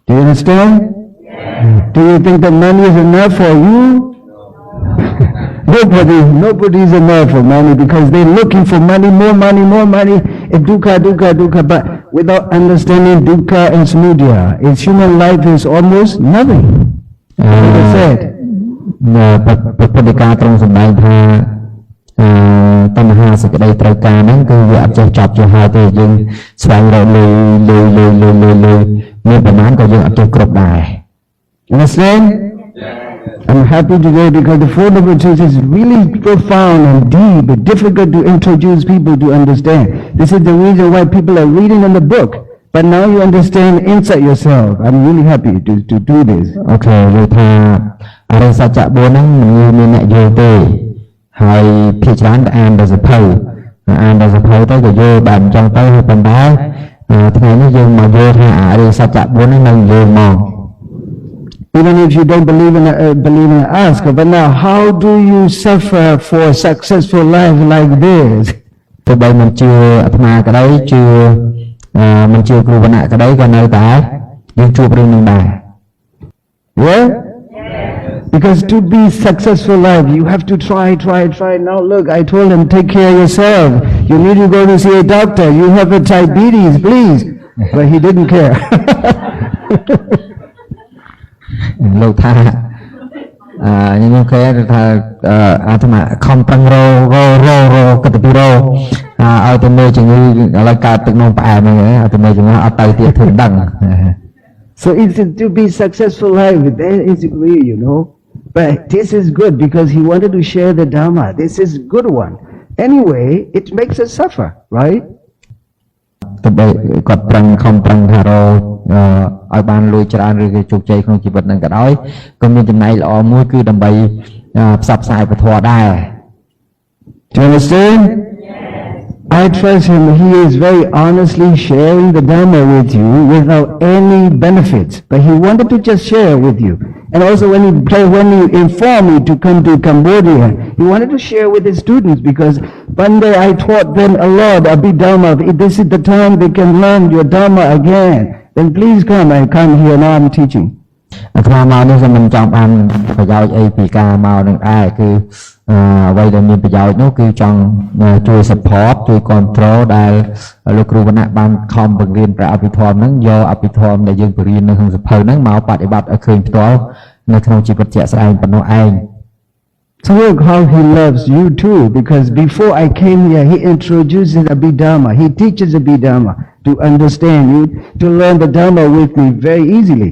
Do you understand? Do you think the money is enough for you? Nobody is enough for money, because they're looking for money, more money. If dukkha, but without understanding dukkha and samudaya, its human life is almost nothing. Like I said. ពុទ្ធិកាត្រង់សម្ដែងថាតណ្ហាសេចក្តីត្រូវការហ្នឹងគឺវាអត់ចេះចប់ជាហើយទេយើងស្វែងរកលុយមានប្រមាណក៏យើងអត់ចេះគ្រប់ដែរ Understand? I'm happy today because the Four Noble Truths is really profound and deep, but difficult to introduce people to understand. This is the reason why people are reading in the book, but now you understand inside yourself. I'm really happy to do this. Okay, និយាយថាអរិយសច្ចៈ4ហ្នឹងមិនមានអ្នកយល់ទេហើយភាគច្រើនអានដល់សភៅទៅក៏យល់បែបអញ្ចឹងទៅហើយប៉ុន្តែថ្ងៃនេះយើងមកយល់ថាអរិយសច្ចៈ4ហ្នឹងនឹងយល់មក Even if you don't believe in ask, but now how do you suffer for a successful life like this? ទោះបីមិនជឿអាត្មាក្តីជឿមិនជឿគ្រូវណ្ណៈក្តីក៏នៅតែយើងជួបរឿងនឹងដែរ Yeah? Because to be successful life, you have to try. Now look, I told him, take care of yourself. You need to go to see a doctor. You have a diabetes, please. But he didn't care. លោកថាខ្ញុំគេថាអាត្មាខំប្រឹងរកទៅពីរោឲ្យទៅមើលជំងឺឥឡូវកើតទឹកនោមផ្អែមហ្នឹងឲ្យទៅមើលជំងឺអត់ទៅទៀតធ្វើដឹង So it's to be successful life, that is real, you know. But this is good because he wanted to share the Dhamma. This is good one. Anyway, it makes us suffer, right? ទៅបីគាត់ខំប្រឹងថារឲ្យបានលុយច្រើនឬក៏ជោគជ័យក្នុងជីវិតហ្នឹងក៏ដោយក៏មានចំណែកល្អមួយគឺដើម្បីផ្សព្វផ្សាយពធដែរ Do you understand? I trust him. He is very honestly sharing the Dhamma with you without any benefits. But he wanted to just share with you. And also when he informed me to come to Cambodia, he wanted to share with his students because one day I taught them a lot about Dhamma. If this is the time they can learn your Dhamma again, then please come. I come here now. I'm teaching. អាត្មាមកនេះខ្ញុំមិនចង់បានប្រយោជន៍អីពីការមកនឹងដែរគឺអ្វីដែលមានប្រយោជន៍នោះគឺចង់ជួយ support ជួយ control ដែលលោកគ្រូវណ្ណៈបានខំបង្រៀនព្រះអភិធម្មហ្នឹងយកអភិធម្មដែលយើងបរៀននៅក្នុងសភៅហ្នឹងមកបប្រតិបត្តិឲ្យឃើញផ្ទាល់នៅក្នុងជីវិតជាក់ស្ដែងប៉ុណ្ណោះឯង So look how he loves you too, because before I came here, he introduces Abhidhamma. He teaches Abhidhamma to understand you, to learn the Dhamma with me very easily.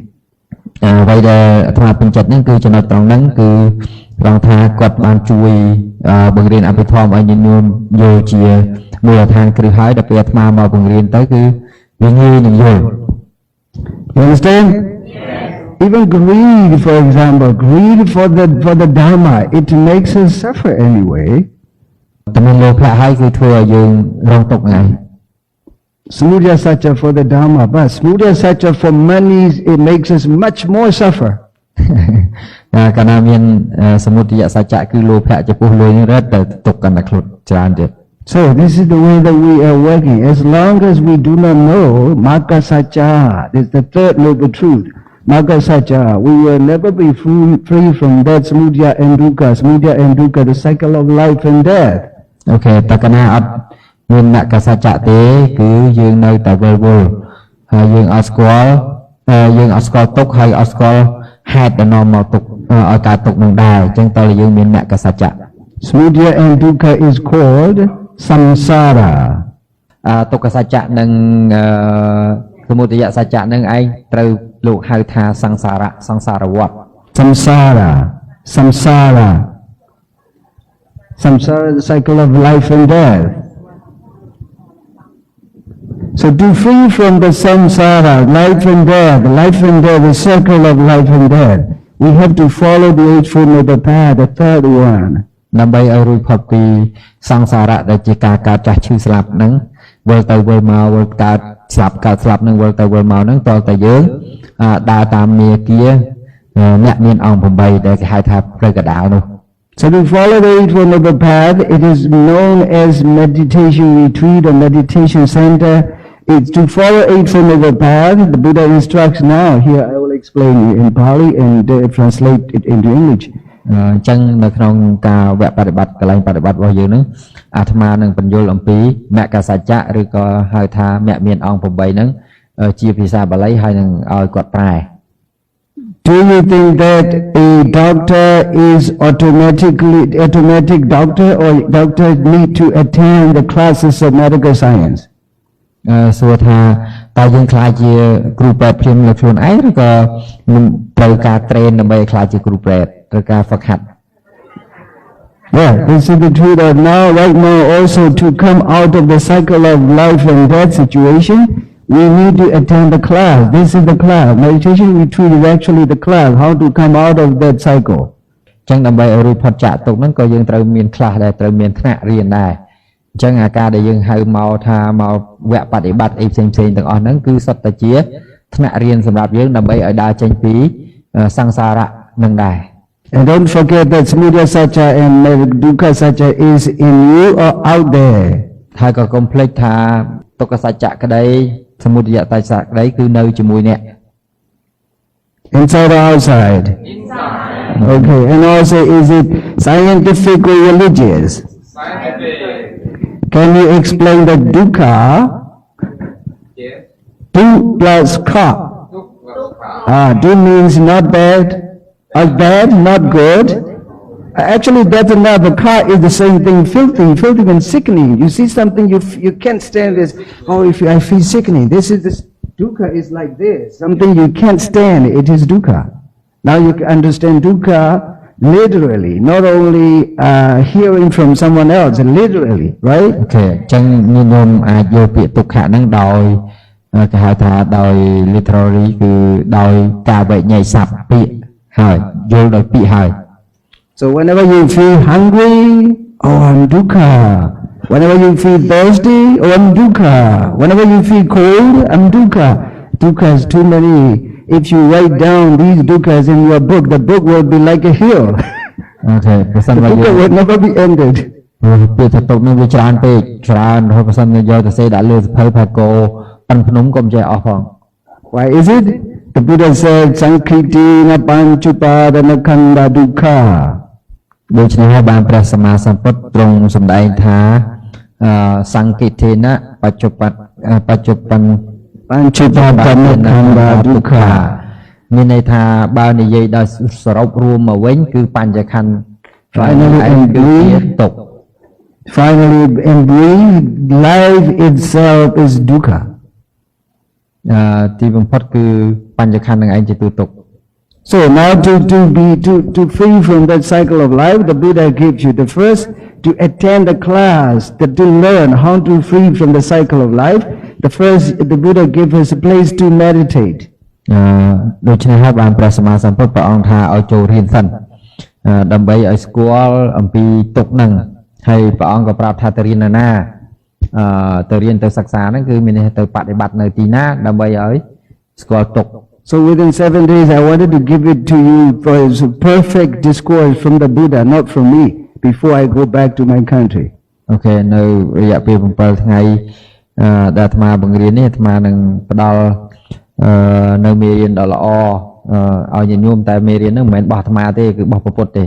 អ្វីដែលអាត្មាពេញចិត្តហ្នឹងគឺចំណុចត្រង់ហ្នឹងគឺត្រង់ថាគាត់បានជួយបង្រៀនអភិធម្មឲ្យញាតិញោមយល់ជាមូលដ្ឋានគ្រឹះហើយដល់ពេលអាត្មាមកបង្រៀនទៅគឺវាងាយនឹងយល់ You understand? Even greed, for example, greed for the Dhamma, it makes us suffer anyway. តែមានលោភៈហើយគឺធ្វើឲ្យយើងរងទុក្ខហ្នឹង Samudaya Satcha for the Dhamma, but Samudaya Satcha for money, it makes us much more suffer. កាលណាមានសមុទយសច្ចៈគឺលោភៈចំពោះលុយនេះរត់ទៅទុកកាន់តែខ្លួនច្រើនទៀត So this is the way that we are working. As long as we do not know Magga Satcha, this is the third noble truth. Magga Satcha, we will never be free from that samudaya and dukkha, the cycle of life and death. Okay, តើកាលណាអត់មានមគ្គសច្ចៈទេគឺយើងនៅតែវិលវល់ហើយយើងអត់ស្គាល់ទុក្ខហើយអត់ស្គាល់ហេតុដែលនាំមកទុក្ខឲ្យកើតទុក្ខនឹងដែរអញ្ចឹងតើយើងមានមគ្គសច្ចៈ Samudaya and dukkha is called samsara. ទុក្ខសច្ចៈនិងសមុទយសច្ចៈនឹងឯងត្រូវលោកហៅថាសង្សារវដ្ត Samsara. samsara. Samsara is the cycle of life and death. So to free from the samsara, life and death, the circle of life and death, we have to follow the Eightfold Noble Path, the third one. ដើម្បីឲ្យរួចផុតពីសង្សារៈដែលជាការកើតចាស់ឈឺស្លាប់ហ្នឹងវិលទៅវិលមកវិលកើតស្លាប់ហ្នឹងវិលទៅវិលមកហ្នឹងតើតែយើងដើរតាមមាគ៌ាអ្នកមានអង្គ8ដែលគេហៅថាផ្លូវកណ្ដាលនោះ So to follow the Eightfold Noble Path, it is known as meditation retreat or meditation center. It's to follow Eightfold Noble Path. The Buddha instructs now. Here I will explain in Pali and translate it into English. អញ្ចឹងនៅក្នុងការវគ្គបប្រតិបត្តិកន្លែងបប្រតិបត្តិរបស់យើងហ្នឹងអាត្មានឹងបញ្យល់អំពីមគ្គសច្ចៈឬក៏ហៅថាមគ្គមានអង្គ8ហ្នឹងជាភាសាបាលីហើយនឹងឲ្យគាត់ប្រែ Do you think that a doctor is automatic doctor or doctor need to attend the classes of medical science? សួរថាតើយើងខ្លាចជាគ្រូពេទ្យភ្លាមលើខ្លួនឯងឬក៏ត្រូវការ train ដើម្បីខ្លាចជាគ្រូពេទ្យត្រូវការហ្វឹកហាត់ Yeah, this is the truth that now, right now, also to come out of the cycle of life and death situation, we need to attend the class. This is the class. Meditation retreat is actually the class, how to come out of that cycle. ចឹងដើម្បីឲ្យរួចផុតចាកទុកហ្នឹងក៏យើងត្រូវមានខ្លះដែរត្រូវមានថ្នាក់រៀនដែរអញ្ចឹងអាការដែលយើងហៅមកថាមកវគ្គបប្រតិបត្តិអីផ្សេងៗទាំងអស់ហ្នឹងគឺសុទ្ធតែជាថ្នាក់រៀនសម្រាប់យើងដើម្បីឲ្យដើរចេញពីសង្សារៈនឹងដែរ And don't forget that Samudaya Satcha and Dukkha Satcha is in you or out there. ហើយក៏កុំភ្លេចថាទុក្ខសច្ចៈក្តីសមុទយតសច្ចៈក្តីគឺនៅជាមួយអ្នក Inside or outside? Inside. Okay, and also is it scientific or religious? Scientific. Can you explain the dukkha? Yes. Du plus ka. Du means not bad, or bad, not good. Actually, that's another. Ka is the same thing, filthy and sickening. You see something, you can't stand this. Oh, I feel sickening. This is this. Dukkha is like this. Something you can't stand. It is dukkha. Now you can understand dukkha literally, not only hearing from someone else, literally, right? Okay. ចឹងញោមអាចយកពាក្យទុក្ខៈហ្នឹងដោយគេហៅថាដោយ literally គឺដោយការវិញ្ញាយស័ព្ទពាក្យហើយយល់ដោយពាក្យហើយ So whenever you feel hungry, oh, I'm dukkha. Whenever you feel thirsty, oh, I'm dukkha. Whenever you feel cold, I'm dukkha. Dukkha is too many. If you write down these dukkhas in your book, the book will be like a hill. Okay. The dukkha will never be ended. ពាក្យថាទុកនឹងវាច្រើនពេកច្រើនហើយបើសិនយកទៅសេដាក់លើសភៅផាកោប៉ាន់ភ្នំក៏មិនចេះអស់ផង Why is it? The Buddha said, Sankhiti na panchupadana khanda dukkha. ដូច្នេះហើយបានព្រះសម្មាសម្ពុទ្ធទ្រង់សម្ដែងថាសង្ឃិធេនៈបច្ចុប្បន្ន Panchupadana khanda dukkha មានន័យថាបើនិយាយដល់សរុបរួមមកវិញគឺបញ្ញខណ្ឌ Finally and breathe, life itself is dukkha. ទីបំផុតគឺបញ្ញខណ្ឌនឹងឯងជាទូទុក្ខ So now to free from that cycle of life, the Buddha gives you the first to attend the class, to learn how to free from the cycle of life. The first, the Buddha gives us a place to meditate. ដូច្នេះហើយបានព្រះសម្មាសម្ពុទ្ធព្រះអង្គថាឲ្យចូលរៀនសិនដើម្បីឲ្យស្គាល់អំពីទុក្ខហ្នឹងហើយព្រះអង្គក៏ប្រាប់ថាទៅរៀននៅណាទៅរៀនទៅសិក្សាហ្នឹងគឺមានន័យទៅបប្រតិបត្តិនៅទីណាដើម្បីឲ្យស្គាល់ទុក្ខ So within 7 days, I wanted to give it to you for a perfect discourse from the Buddha, not from me, before I go back to my country. Okay, នៅរយៈពេល7ថ្ងៃដែលអាត្មាបង្រៀននេះអាត្មានឹងផ្ដល់នៅមេរៀនដ៏ល្អឲ្យញាតិញោមតែមេរៀនហ្នឹងមិនមែនរបស់អាត្មាទេគឺរបស់ព្រះពុទ្ធទេ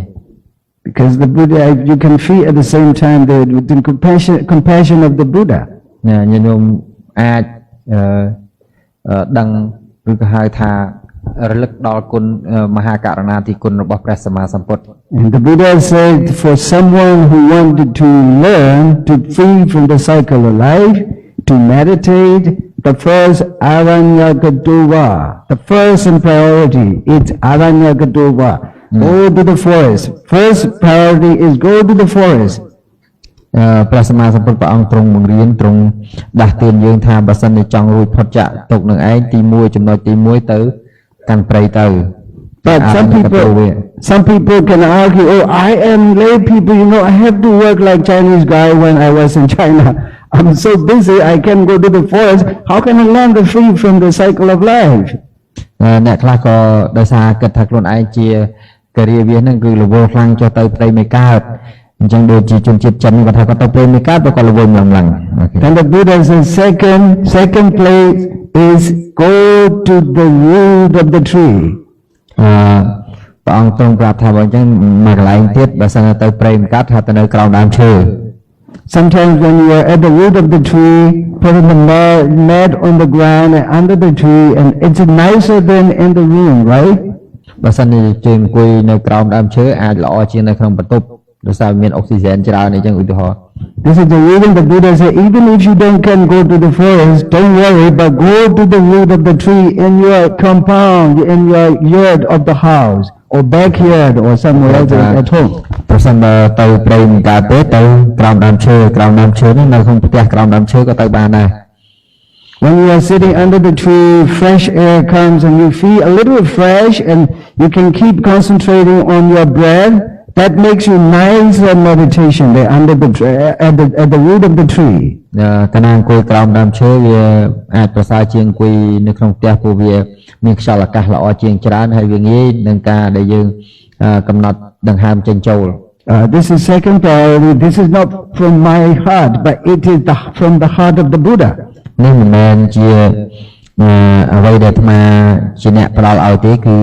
Because the Buddha, you can feel at the same time the compassion of the Buddha. ញាតិញោមអាចដឹងឬក៏ហៅថារលឹកដល់គុណមហាករុណាធិគុណរបស់ព្រះសម្មាសម្ពុទ្ធ And the Buddha said for someone who wanted to learn to free from the cycle of life, to meditate, the first Aranyakatova, the first in priority, it's Aranyakatova. Go to the forest. First priority is go to the forest. ព្រះសម្មាសម្ពុទ្ធព្រះអង្គទ្រង់បង្រៀនទ្រង់ដាស់តឿនយើងថាបើសិនជាចង់រួចផុតចាកទុក្ខនឹងឯងទី1ចំណុចទី1ទៅកាន់ព្រៃទៅ But some people can argue, oh, I am lay people, you know, I have to work like Chinese guy when I was in China. I'm so busy, I can't go to the forest. How can I learn the free from the cycle of life? អ្នកខ្លះក៏ដោយសារគិតថាខ្លួនឯងជាការីវាហ្នឹងគឺរវល់ខ្លាំងចុះទៅព្រៃមិនកើតអញ្ចឹងដូចជាជនជាតិចិនគាត់ថាគាត់ទៅព្រៃមិនកើតក៏រវល់ឡើង And the Buddha says second place is go to the root of the tree. ព្រះអង្គទ្រង់ប្រាប់ថាបើអញ្ចឹងមកកន្លែងទៀតបើសិនទៅព្រៃមិនកើតថាទៅនៅក្រោមដើមឈើ Sometimes when you are at the root of the tree, put in the mat on the ground and under the tree, and it's nicer than in the room, right? បើសិនជាជើងអង្គុយនៅក្រោមដើមឈើអាចល្អជាងនៅក្នុងបន្ទប់ដោយសារមានអុកស៊ីហ្សែនច្រើនអញ្ចឹងឧទាហរណ៍ This is the reason the Buddha said, even if you can go to the forest, don't worry, but go to the root of the tree in your compound, in your yard of the house, or backyard, or somewhere else at home. ប្រសិនបើទៅព្រៃមិនកើតទេទៅក្រោមដើមឈើនេះនៅក្នុងផ្ទះក្រោមដើមឈើក៏ទៅបានដែរ When you are sitting under the tree, fresh air comes and you feel a little fresh and you can keep concentrating on your breath. That makes you nice meditation there under the at the root of the tree. កាលណាអង្គុយក្រោមដើមឈើវាអាចប្រសើរជាងអង្គុយនៅក្នុងផ្ទះព្រោះវាមានខ្យល់អាកាសល្អជាងច្រើនហើយវាងាយនឹងការដែលយើងកំណត់ដង្ហើមចេញចូល This is second priority. This is not from my heart, but it is from the heart of the Buddha. នេះមិនមែនជាអ្វីដែលអាត្មាជាអ្នកផ្ដល់ឲ្យទេគឺ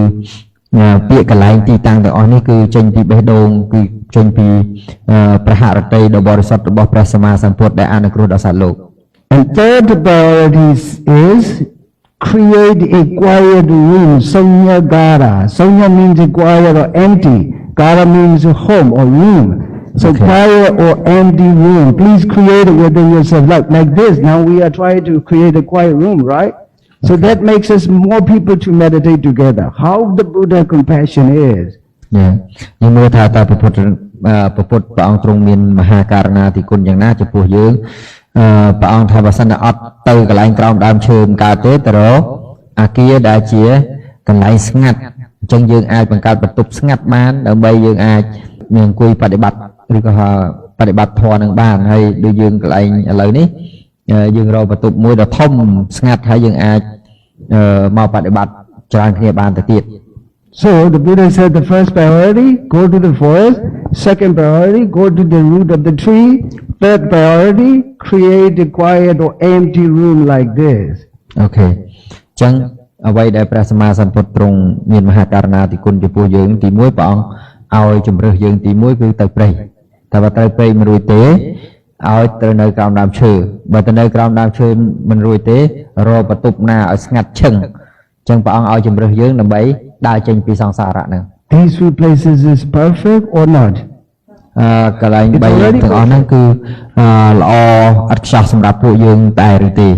ពាក្យកន្លែងទីតាំងទាំងអស់នេះគឺចេញពីបេះដូងគឺចេញពីព្រះហឫទ័យដ៏បរិសុទ្ធរបស់ព្រះសម្មាសម្ពុទ្ធដែលអនុគ្រោះដល់សត្វលោក And third priority is create a quiet room, Sonya Gara. Sonya means quiet or empty. Gara means home or room. So quiet or empty room. Please create it within yourself like this. Now we are trying to create a quiet room, right? So that makes us more people to meditate together. How the Buddha compassion is. យើងមើលថាតើព្រះពុទ្ធព្រះអង្គទ្រង់មានមហាករណាធិគុណយ៉ាងណាចំពោះយើងព្រះអង្គថាបើសិនតែអត់ទៅកន្លែងក្រោមដើមឈើមិនកើតទេទៅរកអាគារដែលជាកន្លែងស្ងាត់អញ្ចឹងយើងអាចបង្កើតបន្ទប់ស្ងាត់បានដើម្បីយើងអាចមានអង្គុយបដិបត្តិឬក៏បដិបត្តិធម៌នឹងបានហើយដូចយើងកន្លែងឥឡូវនេះយើងរកបន្ទប់មួយដ៏ធំស្ងាត់ហើយយើងអាចមកបដិបត្តិច្រើនគ្នាបានទៅទៀត So the Buddha said the first priority, go to the forest. Second priority, go to the root of the tree. Third priority, create a quiet or empty room like this. Okay. អញ្ចឹងអ្វីដែលព្រះសម្មាសម្ពុទ្ធទ្រង់មានមហាករណាធិគុណចំពោះយើងទី1ព្រះអង្គឲ្យជំរើសយើងទី1គឺទៅព្រៃតែបើត្រូវព្រៃមិនរួចទេឲ្យទៅនៅក្រោមដើមឈើបើទៅនៅក្រោមដើមឈើមិនរួចទេរកបន្ទប់ណាឲ្យស្ងាត់ឈឹងអញ្ចឹងព្រះអង្គឲ្យជំរើសយើងដើម្បីដើរចេញពីសង្សារៈហ្នឹង These three places is perfect or not? កន្លែង3ទាំងអស់ហ្នឹងគឺល្អឥតខ្ចោះសម្រាប់ពួកយើងតែឬទេ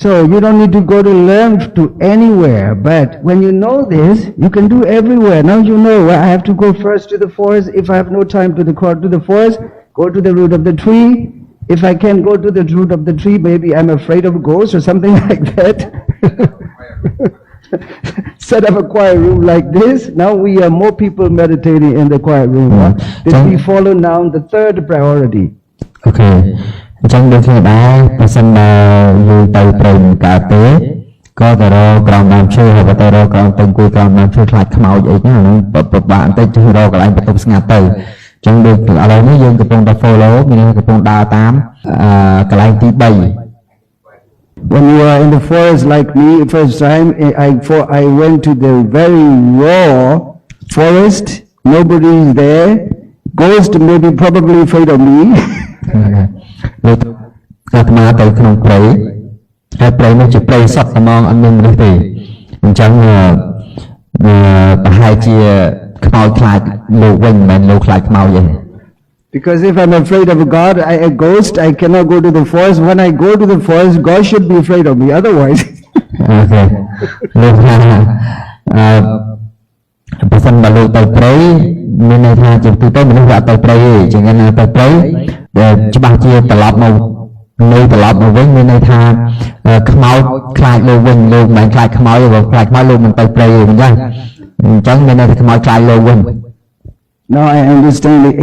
So you don't need to go to learn to anywhere, but when you know this, you can do everywhere. Now you know where I have to go first to the forest. If I have no time to the forest, go to the root of the tree. If I can't go to the root of the tree, maybe I'm afraid of ghosts or something like that. Set up a quiet room like this. Now we are more people meditating in the quiet room. Then we follow now the third priority. Okay. អញ្ចឹងដូចគ្នាដែរបើសិនបើយើងទៅព្រៃមិនកើតទេក៏ទៅរកក្រោមដើមឈើហើយទៅរកក្រោមទៅអង្គុយក្រោមដើមឈើខ្លាចខ្មោចអីហ្នឹងអានោះពិបាកបន្តិចទៅរកកន្លែងបន្ទប់ស្ងាត់ទៅអញ្ចឹងដូចឥឡូវនេះយើងកំពុងតែ follow មានកំពុងដើរតាមកន្លែងទី3 When you are in the forest like me, first time I went to the very raw forest. Nobody is there. Ghost may be probably afraid of me. ដូចអាត្មាទៅក្នុងព្រៃហើយព្រៃនោះជាព្រៃសុទ្ធតែមកអត់មានមនុស្សទេអញ្ចឹងប្រហែលជាខ្មោចខ្លាចលោកវិញមិនមែនលោកខ្លាចខ្មោចទេ Because if I'm afraid of a ghost, I cannot go to the forest. When I go to the forest, God should be afraid of me. Otherwise, Okay. លោកថា ប្រសិនបើលោកទៅព្រៃមានន័យថាជាទូទៅមនុស្សវាអត់ទៅព្រៃទេជាងណាទៅព្រៃច្បាស់ជាត្រឡប់មកវិញមានន័យថាខ្មោចខ្លាចលោកវិញលោកមិនខ្លាចខ្មោចទេបើខ្លាចខ្មោចលោកមិនទៅព្រៃទេមិនចឹងអញ្ចឹងមានន័យថាខ្មោចខ្លាចលោកវិញ Now I understand the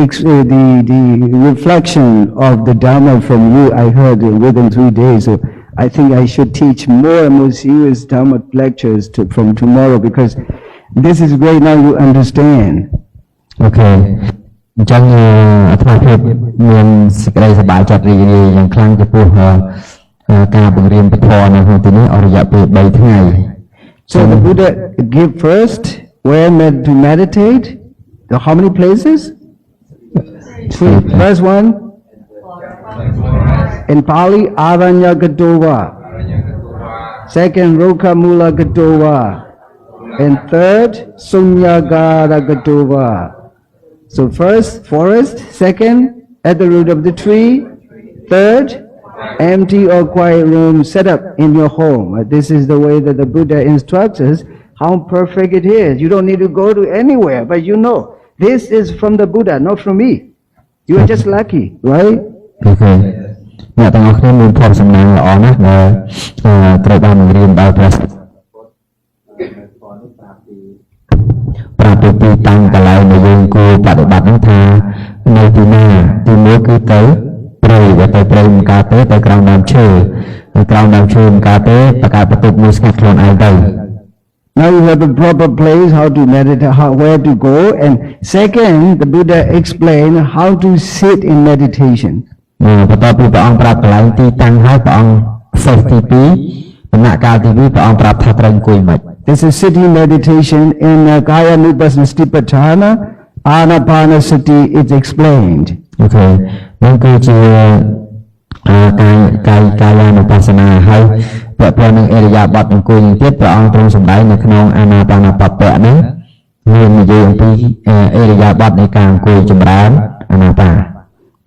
reflection of the Dhamma from you. I heard within 3 days. So I think I should teach more and more serious Dhamma lectures from tomorrow because this is great. Now you understand. Okay. អញ្ចឹងអាត្មាភាពមានសេចក្តីសប្បាយចិត្តរីករាយយ៉ាងខ្លាំងចំពោះការបង្រៀនពធនៅក្នុងទីនេះអស់រយៈពេល3ថ្ងៃ So the Buddha gave first where to meditate. How many places? 3. First one in Pali Aranyakatova. Second Rokamulakatova. And third Sunyagarakatova. So first forest, second at the root of the tree, third empty or quiet room set up in your home. This is the way that the Buddha instructs us how perfect it is. You don't need to go to anywhere, but you know this is from the Buddha, not from me. You are just lucky, right? Okay. អ្នកទាំងអស់គ្នាមានភ័ព្វសំណាងល្អណាស់ដែលត្រូវបានបង្រៀនដោយព្រះប្រាប់ពីទីតាំងកន្លែងដែលយើងគួរបដិបត្តិនោះថានៅទីណាទីមួយគឺទៅព្រៃទៅព្រៃមិនកើតទេទៅក្រោមដើមឈើក្រោមដើមឈើមិនកើតទេបកកើតបន្ទប់មួយស្ងាត់ខ្លួនឯងទៅ Now you have a proper place how to meditate, where to go, and second, the Buddha explained how to sit in meditation. បន្ទាប់ពីព្រះអង្គប្រាប់កន្លែងទីតាំងហើយព្រះអង្គសេសទី2ដំណាក់កាលទី2ព្រះអង្គប្រាប់ថាត្រូវអង្គុយមិន This is sitting meditation in Kayanupasanastipatthana, Anapanasati is explained. Okay. នោះគឺជាកាយានុបស្សនាហើយពាក់ព័ន្ធនឹងអរិយាបថអង្គុយនេះទៀតព្រះអង្គទ្រង់សម្ដែងនៅក្នុងអានាបាណបពៈហ្នឹងមាននិយាយអំពីអរិយាបថនៃការអង្គុយចម្រើនអានាបា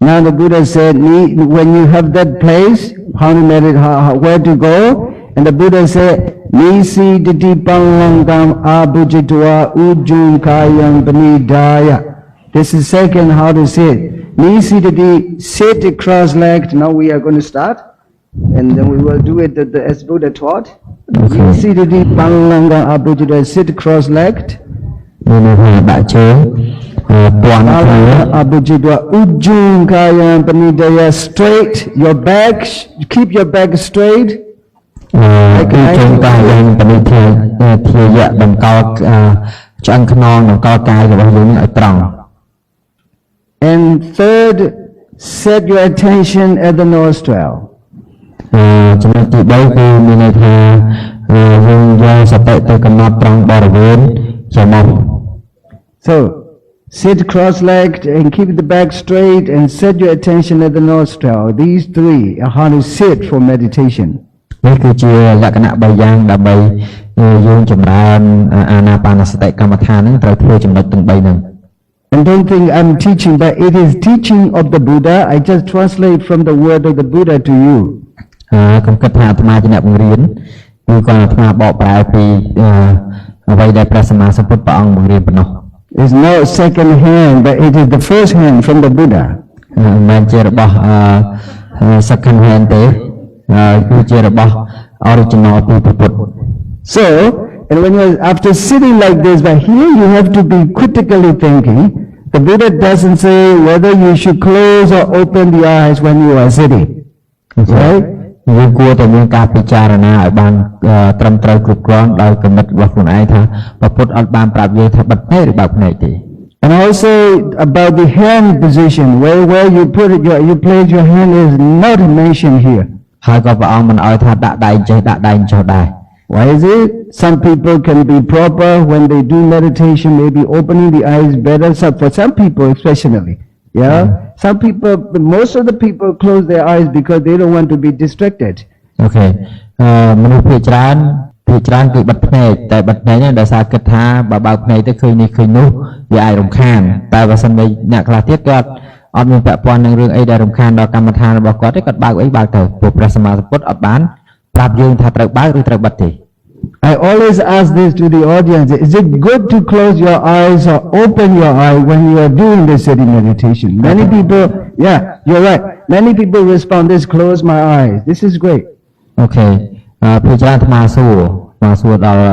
Now the Buddha said, when you have that place, how to meditate, where to go, and the Buddha said, Nisi diti pangangam abhujitwa ujjum kayam panidaya. This is second how to sit. Nisi diti, sit cross-legged. Now we are going to start, and then we will do it as Buddha taught. Nisi diti pangangam abhujitwa, sit cross-legged. Abhujitwa ujjum kayam panidaya, straight, your back, keep your back straight. គឺជើងកាយយើងបនិធាធាយៈបង្កល់ឆ្អឹងខ្នងបង្កល់កាយរបស់យើងឲ្យត្រង់ And third, set your attention at the nostril. ចំណុចទី3គឺមានន័យថាយើងយកសតិទៅកំណត់ត្រង់បរិវេណច្រមុះ So sit cross-legged and keep the back straight and set your attention at the nostril. These three are how to sit for meditation. នេះគឺជាលក្ខណៈ3យ៉ាងដើម្បីយើងចម្រើនអានាបានសតិកម្មដ្ឋានហ្នឹងត្រូវធ្វើចំណុចទាំង3ហ្នឹង And don't think I'm teaching, but it is teaching of the Buddha. I just translate from the word of the Buddha to you. កុំគិតថាអាត្មាជាអ្នកបង្រៀនគឺគាត់អាត្មាបកប្រែពីអ្វីដែលព្រះសម្មាសម្ពុទ្ធព្រះអង្គបង្រៀនប៉ុណ្ណោះ It's not second hand, but it is the first hand from the Buddha. មិនជារបស់second hand ទេគឺជារបស់ original ពីព្រះពុទ្ធ So, and when you after sitting like this, but here you have to be critically thinking. The Buddha doesn't say whether you should close or open the eyes when you are sitting. Right? យើងគួរតែមានការពិចារណាឲ្យបានត្រឹមត្រូវគ្រប់គ្រាន់ដោយគំនិតរបស់ខ្លួនឯងថាព្រះពុទ្ធអត់បានប្រាប់យើងថាបិទភ្នែកឬបើកភ្នែកទេ And also about the hand position, where you put it, you place your hand is not mentioned here. ហើយក៏ព្រះអង្គមិនឲ្យថាដាក់ដៃចេះដាក់ដៃចុះដែរ Why is it? Some people can be proper when they do meditation, maybe opening the eyes better. So for some people especially, yeah. Some people, most of the people close their eyes because they don't want to be distracted. Okay. មនុស្សភាគច្រើនគឺបិទភ្នែកតែបិទភ្នែកនេះដោយសារគិតថាបើបើកភ្នែកទៅឃើញនេះឃើញនោះវាអាចរំខានតែបើសិនជាអ្នកខ្លះទៀតគាត់អត់មានពាក់ព័ន្ធនឹងរឿងអីដែលរំខានដល់កម្មដ្ឋានរបស់គាត់ទេគាត់បើកអីបើកទៅព្រោះព្រះសម្មាសម្ពុទ្ធអត់បានប្រាប់យើងថាត្រូវបើកឬត្រូវបិទទេ I always ask this to the audience. Is it good to close your eyes or open your eye when you are doing the sitting meditation? Many people, yeah, you're right. Many people respond this, close my eyes. This is great. អូខេភាច្រើនអាត្មាសួរដល់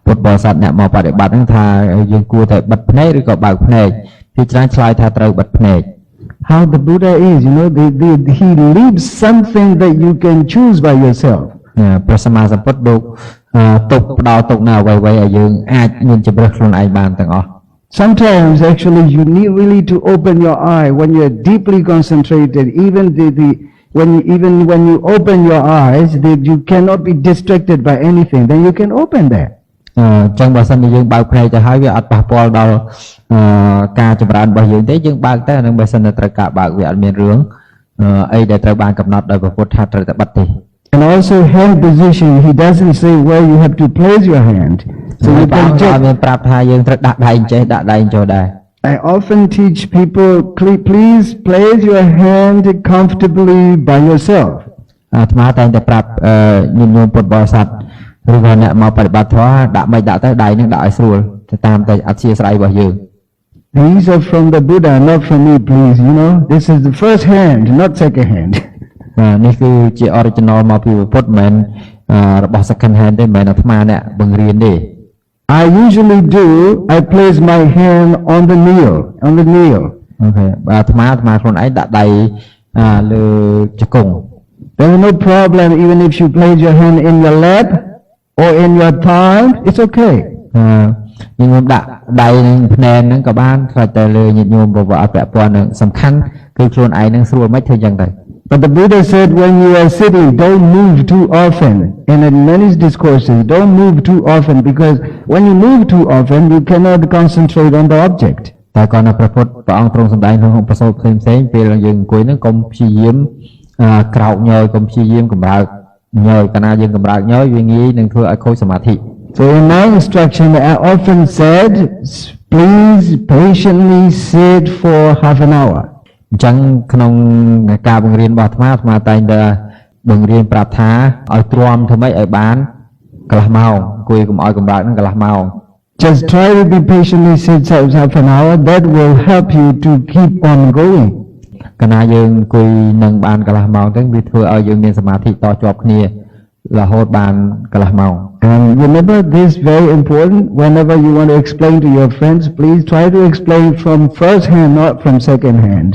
ពុទ្ធបរិស័ទអ្នកមកបដិបត្តិហ្នឹងថាយើងគួរតែបិទភ្នែកឬក៏បើកភ្នែកភាច្រើនឆ្លើយថាត្រូវបិទភ្នែក How the Buddha is, he leaves something that you can choose by yourself. ព្រះសម្មាសម្ពុទ្ធលោកទុកផ្ដល់ទុកនៅអ្វីៗឲ្យយើងអាចមានជម្រើសខ្លួនឯងបានទាំងអស់ Sometimes actually you need really to open your eye when you're deeply concentrated. Even when you open your eyes, that you cannot be distracted by anything. Then you can open that. ចឹងបើសិនជាយើងបើកភ្នែកទៅហើយវាអត់ប៉ះពាល់ដល់ការចម្រើនរបស់យើងទេយើងបើកទៅនឹងបើសិនតែត្រូវការបើកវាអត់មានរឿងអីដែលត្រូវបានកំណត់ដោយព្រះពុទ្ធថាត្រូវតែបិទទេ And also hand position, he doesn't say where you have to place your hand. So you can check. មានប្រាប់ថាយើងត្រូវដាក់ដៃចេះដាក់ដៃចូលដែរ I often teach people, please place your hand comfortably by yourself. អាត្មាតែងតែប្រាប់ញាតិញោមពុទ្ធបរិស័ទឬក៏អ្នកមកបប្រតិបត្តិធម៌ដាក់មិនដាក់ទៅដៃនឹងដាក់ឲ្យស្រួលទៅតាមតែអធិស្ឋានរបស់យើង These are from the Buddha, not from me, please. This is the first hand, not second hand. នេះគឺជា original មកពីពុទ្ធមិនរបស់ second hand ទេមិនមែនអាត្មាអ្នកបង្រៀនទេ I usually I place my hand on the knee. អូខេបើអាត្មាខ្លួនឯងដាក់ដៃលើជង្គង់ There is no problem even if you place your hand in your lap or in your thigh, it's okay. ញាតិញោមដាក់ដៃនឹងភ្នែនហ្នឹងក៏បានខ្លាចតែលើញាតិញោមប្រវត្តិពាក់ព័ន្ធនឹងសំខាន់គឺខ្លួនឯងនឹងស្រួលមិនធ្វើយ៉ាងទៅ But the Buddha said when you are sitting, don't move too often. And in many discourses, don't move too often because when you move too often, you cannot concentrate on the object. តែក៏នៅព្រះពុទ្ធព្រះអង្គទ្រង់សម្ដែងក្នុងប្រសូតផ្សេងពេលយើងអង្គុយហ្នឹងកុំព្យាយាមក្រោកញយកុំព្យាយាមកម្រើកញយកាលណាយើងកម្រើកញយវាងាយនឹងធ្វើឲ្យខូចសមាធិ So in my instruction, I often said, please patiently sit for half an hour. អញ្ចឹងក្នុងការបង្រៀនរបស់អាត្មាតែងតែបង្រៀនប្រាប់ថាឲ្យទ្រាំធ្វើម៉េចឲ្យបានកន្លះម៉ោងអង្គុយកុំឲ្យកម្រើកហ្នឹងកន្លះម៉ោង Just try to be patiently sit half an hour. That will help you to keep on going. កាលណាយើងអង្គុយនឹងបានកន្លះម៉ោងទៅវាធ្វើឲ្យយើងមានសមាធិតជាប់គ្នារហូតបានកន្លះម៉ោង And remember this very important. Whenever you want to explain to your friends, please try to explain from first hand, not from second hand.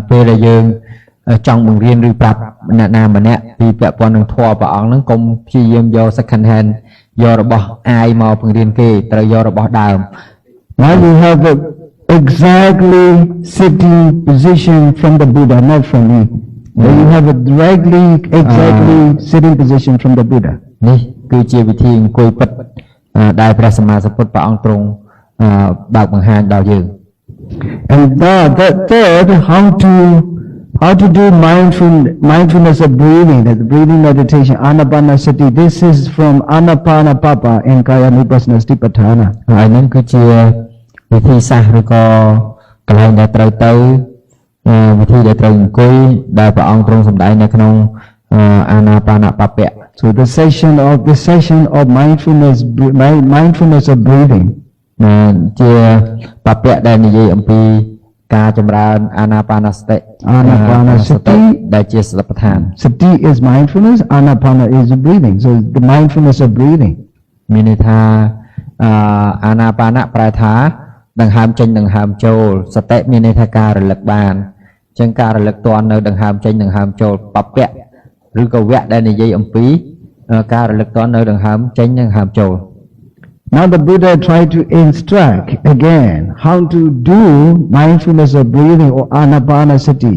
ពេលដែលយើងចង់បង្រៀนឬប្រាប់អ្នកណាម្នាក់ពីពាក់ព័ន្ធនឹងធម៌ព្រះអង្គហ្នឹងកុំព្យាយាមយក second hand យករបស់អាយមកបង្រៀនគេត្រូវយករបស់ដើម Now you have the exactly sitting position from the Buddha, not from me. You have a exactly sitting position from the Buddha. នេះគឺជាវិធីអង្គុយពិតដែលព្រះសម្មាសម្ពុទ្ធព្រះអង្គទ្រង់បើកបង្ហាញដល់យើង And that third, how to do mindfulness of breathing, that breathing meditation, anapanasati. This is from Anapanapapa in Kayanupassana Satipatthana. ហើយហ្នឹងគឺជាវិធីសាស្ត្រឬក៏កន្លែងដែលត្រូវទៅវិធីដែលត្រូវអង្គុយដែលព្រះអង្គទ្រង់សម្ដែងនៅក្នុងអាណាបាណបពៈ So the session of mindfulness of breathing. ជាបពៈដែលនិយាយអំពីការចម្រើនអាណាបាណសតិដែលជាសតិប្បដ្ឋាន Sati is mindfulness, anapana is breathing. So the mindfulness of breathing. មានន័យថាអាណាបាណប្រែថាដង្ហើមចេញដង្ហើមចូលសតិមានន័យថាការរលឹកបានអញ្ចឹងការរលឹកទាន់នៅដង្ហើមចេញដង្ហើមចូលបពៈឬក៏វៈដែលនិយាយអំពីការរលឹកទាន់នៅដង្ហើមចេញដង្ហើមចូល Now the Buddha tried to instruct again how to do mindfulness of breathing or anapanasati.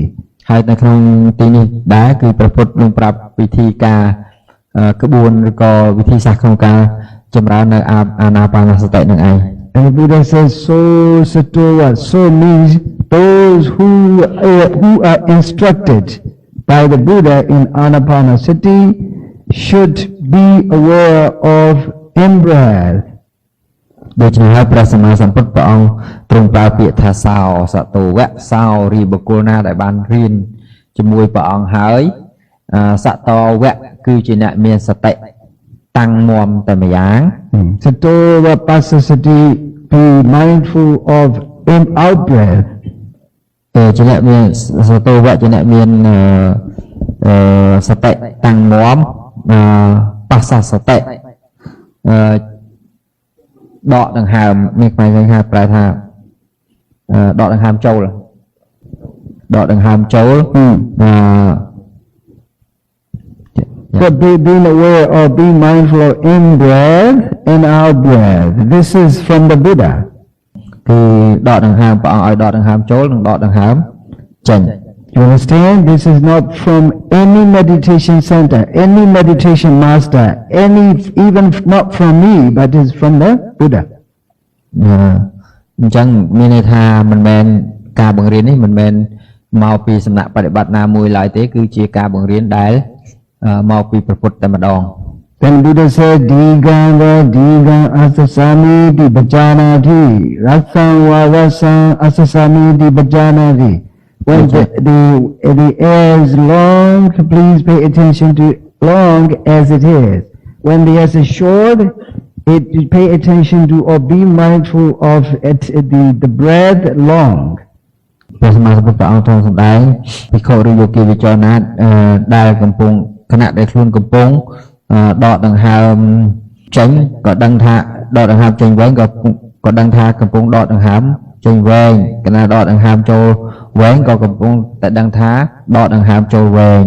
ហើយនៅក្នុងទីនេះដែរគឺព្រះពុទ្ធនឹងប្រាប់វិធីការក្បួនឬក៏វិធីសាស្ត្រក្នុងការចម្រើននៅអាណាបាណសតិនឹងឯង And the Buddha says, so means those who are instructed by the Buddha in anapanasati should be aware of in-breath. ដូច្នេះហើយព្រះសម្មាសម្ពុទ្ធព្រះអង្គទ្រង់ប្រើពាក្យថាសោសតោវៈសោរីបុគ្គលណាដែលបានរៀនជាមួយព្រះអង្គហើយសតោវៈគឺជាអ្នកមានសតិ tăng mồm tại mà dáng Sato Vapasasati, be mindful of in out breath. Cho nên miền số tu vậy cho nên miền sate tăng mồm passa sate đọ đằng hàm miền mai đằng hàm prai tha đọ đằng hàm châu là đọ đằng hàm châu But being aware or being mindful of in breath and out breath. This is from the Buddha. Thì đọ đằng hàm bảo ở đọ đằng hàm châu đọ đằng hàm chỉnh. You understand? This is not from any meditation center, any meditation master, even not from me, but is from the Buddha. Chẳng mình tha mình men ca bằng riêng ấy mình men mau pi sầm nạp bài bát na mùi lại thế cứ chia ca bằng riêng đái mau pi Phật tại mặt đòn. Then Buddha said, Diga asasami di bajana di rasang wavasang asasami di bajana di. When the air is long, please pay attention to long as it is. When the air is short, pay attention to or be mindful of the breath long. ព្រះសម្មាសម្ពុទ្ធព្រះអង្គទ្រង់សម្ដែងភិក្ខុឬយោគីវិចរណាដែលកំពុងខណៈដែលខ្លួនកំពុងដកដង្ហើមចេញក៏ដឹងថាដកដង្ហើមចេញវែងក៏ដឹងថាកំពុងដកដង្ហើមចេញវែងគណៈដកដង្ហើមចូលវែងក៏កំពុងតែដឹងថាដកដង្ហើមចូលវែង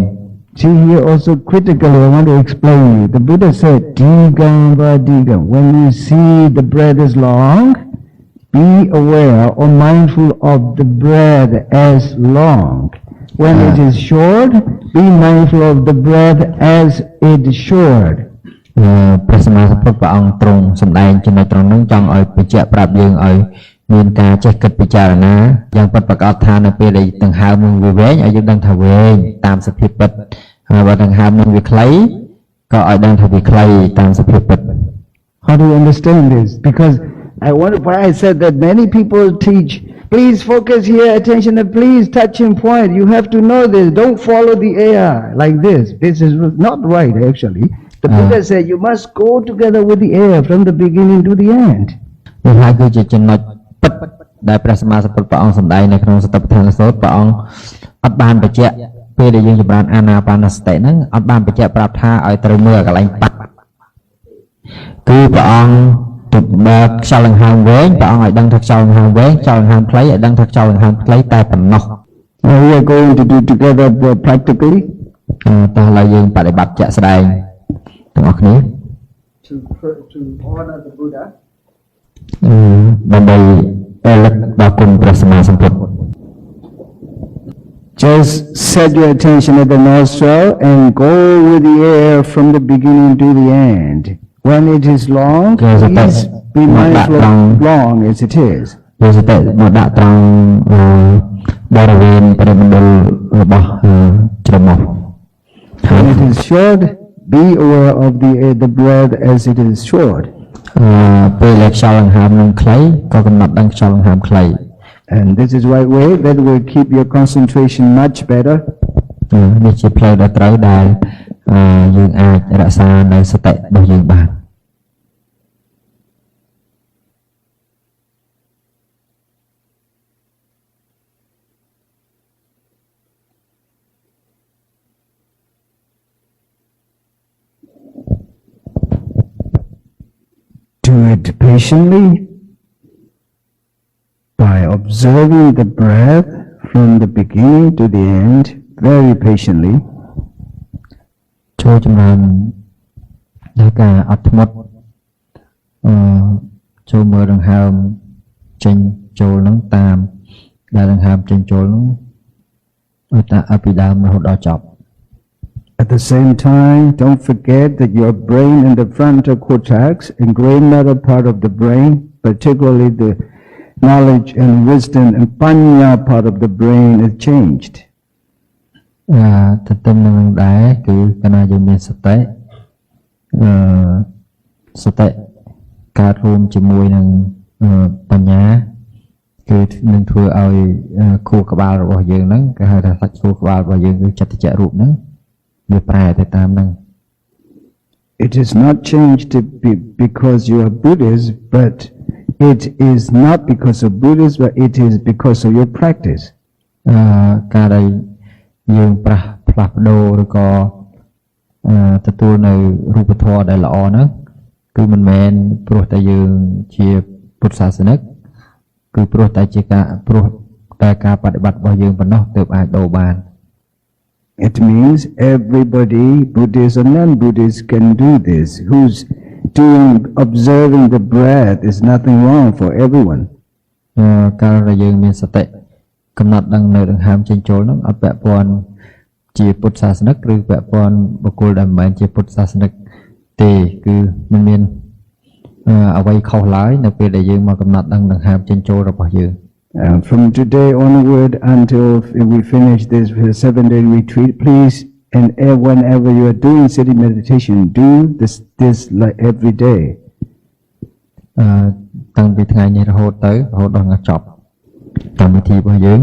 See here also critically I want to explain you. The Buddha said, Diga. When you see the breath is long, be aware or mindful of the breath as long. When it is short, be mindful of the breath as it is short. ព្រះសម្មាសម្ពុទ្ធព្រះអង្គទ្រង់សម្ដែងចំណុចត្រង់នោះចង់ឲ្យបញ្ជាក់ប្រាប់យើងឲ្យមានការចេះគិតពិចារណាយ៉ាងពិតប្រាកដថានៅពេលដែលដង្ហើមនឹងវាវែងឲ្យយើងដឹងថាវែងតាមសភាពពិតហើយបើដង្ហើមនឹងវាខ្លីក៏ឲ្យដឹងថាវាខ្លីតាមសភាពពិត How do you understand this? Because why I said that many people teach, please focus here, attention, and please touch in point. You have to know this. Don't follow the air like this. This is not right, actually. The Buddha said you must go together with the air from the beginning to the end. នេះហើយគឺជាចំណុចពិតដែលព្រះសម្មាសម្ពុទ្ធព្រះអង្គសម្ដែងនៅក្នុងសតិប្បដ្ឋានសូត្រព្រះអង្គអត់បានបញ្ជាក់ពេលដែលយើងចម្រើនអានាបានសតិហ្នឹងអត់បានបញ្ជាក់ប្រាប់ថាឲ្យត្រូវមើលកន្លែងបាត់គឺព្រះអង្គទៅបើខ្យល់ដង្ហើមវែងព្រះអង្គឲ្យដឹងថាខ្យល់ដង្ហើមវែងខ្យល់ដង្ហើមខ្លីឲ្យដឹងថាខ្យល់ដង្ហើមខ្លីតែប៉ុណ្ណោះ We are going to do together practically. តោះឡើយយើងបដិបត្តិជាក់ស្ដែងទាំងអស់គ្នា To honor the Buddha. ដើម្បីរលឹកដល់គុណព្រះសម្មាសម្ពុទ្ធ Just set your attention at the nostril and go with the air from the beginning to the end. When it is long, please be mindful of long as it is. យកសតិមកដាក់ត្រង់បរិវេណបរិមណ្ឌលរបស់ច្រមុះ When it is short, be aware of the breath as it is short. ពេលដែលខ្យល់ដង្ហើមនឹងខ្លីក៏កំណត់ដឹងខ្យល់ដង្ហើមខ្លី And this is right way that will keep your concentration much better. នេះជាផ្លូវដ៏ត្រូវដែលយើងអាចរក្សានៅសតិរបស់យើងបាន Do it patiently by observing the breath from the beginning to the end, very patiently. ចូលចម្រើនដោយការអត់ធ្មត់ចូលមើលដង្ហើមចេញចូលនឹងតាមដែលដង្ហើមចេញចូលនឹងឲ្យពីដើមរហូតដល់ចប់ At the same time, don't forget that your brain and the frontal cortex and gray matter part of the brain, particularly the knowledge and wisdom and panya part of the brain is changed. ទៅទៅនឹងដែរគឺកាលណាយើងមានសតិកើតរួមជាមួយនឹងបញ្ញាគឺនឹងធ្វើឲ្យខួរក្បាលរបស់យើងហ្នឹងគេហៅថាសាច់ខួរក្បាលរបស់យើងគឺចិត្តចៈរូបហ្នឹងវាប្រែទៅតាមហ្នឹង It is not changed because you are Buddhist, but it is not because of Buddhism, but it is because of your practice. ការដែលយើងផ្លាស់ប្ដូរឬក៏ទទួលនៅរូបធម៌ដែលល្អហ្នឹងគឺមិនមែនព្រោះតែយើងជាពុទ្ធសាសនិកគឺព្រោះតែការបដិបត្តិរបស់យើងប៉ុណ្ណោះទើបអាចដូរបាន It means everybody, Buddhist or non-Buddhist, can do this. Who's observing the breath is nothing wrong for everyone. កាលដែលយើងមានសតិកំណត់ដឹងនៅដង្ហើមចេញចូលនោះអត់ពាក់ព័ន្ធជាពុទ្ធសាសនិកឬពាក់ព័ន្ធបុគ្គលដែលមិនមែនជាពុទ្ធសាសនិកទេគឺមិនមានអ្វីខុសឡើយនៅពេលដែលយើងមកកំណត់ដឹងដង្ហើមចេញចូលរបស់យើង From today onward until we finish this 7-day retreat, please, and whenever you are doing sitting meditation, do this like every day. តាំងពីថ្ងៃនេះរហូតដល់ចប់កម្មវិធីរបស់យើង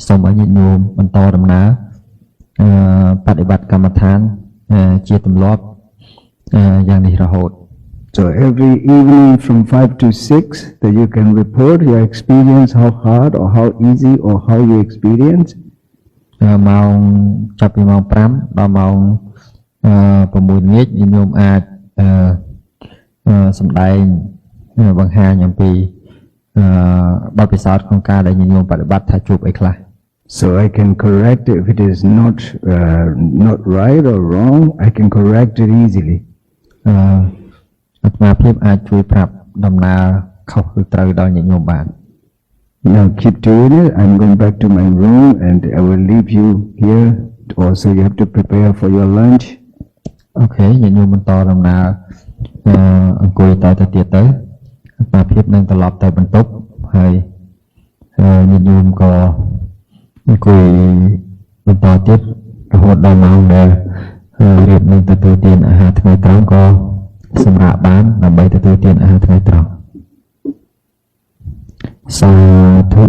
សូមឲ្យញាតិញោមបន្តដំណើរបដិបត្តិកម្មដ្ឋានជាទម្លាប់យ៉ាងនេះរហូត So every evening from 5 to 6 that you can report your experience, how hard or how easy or how you experience. ម៉ោងចាប់ពីម៉ោង5ដល់ម៉ោង6ល្ងាចញាតិញោមអាចសម្ដែងបង្ហាញអំពីបទពិសោធន៍ក្នុងការដែលញាតិញោមបដិបត្តិថាជួបអីខ្លះ So I can correct it if it is not right or wrong. I can correct it easily. អាត្មាភាពអាចជួយប្រាប់ដំណើរខុសឬត្រូវដល់ញាតិញោមបាន Now keep doing it. I'm going back to my room and I will leave you here. Also you have to prepare for your lunch. អូខេញាតិញោមបន្តដំណើរអង្គុយតទៅទៀតទៅអាត្មាភាពនឹងត្រឡប់ទៅបន្ទប់ហើយញាតិញោមក៏អង្គុយបន្តទៀតរហូតដល់ម៉ោងដែលរៀបនឹងទទួលទានអាហារថ្ងៃត្រង់ក៏សម្រាប់បានដើម្បីទទួលទានអាហារថ្ងៃត្រង់សាធុ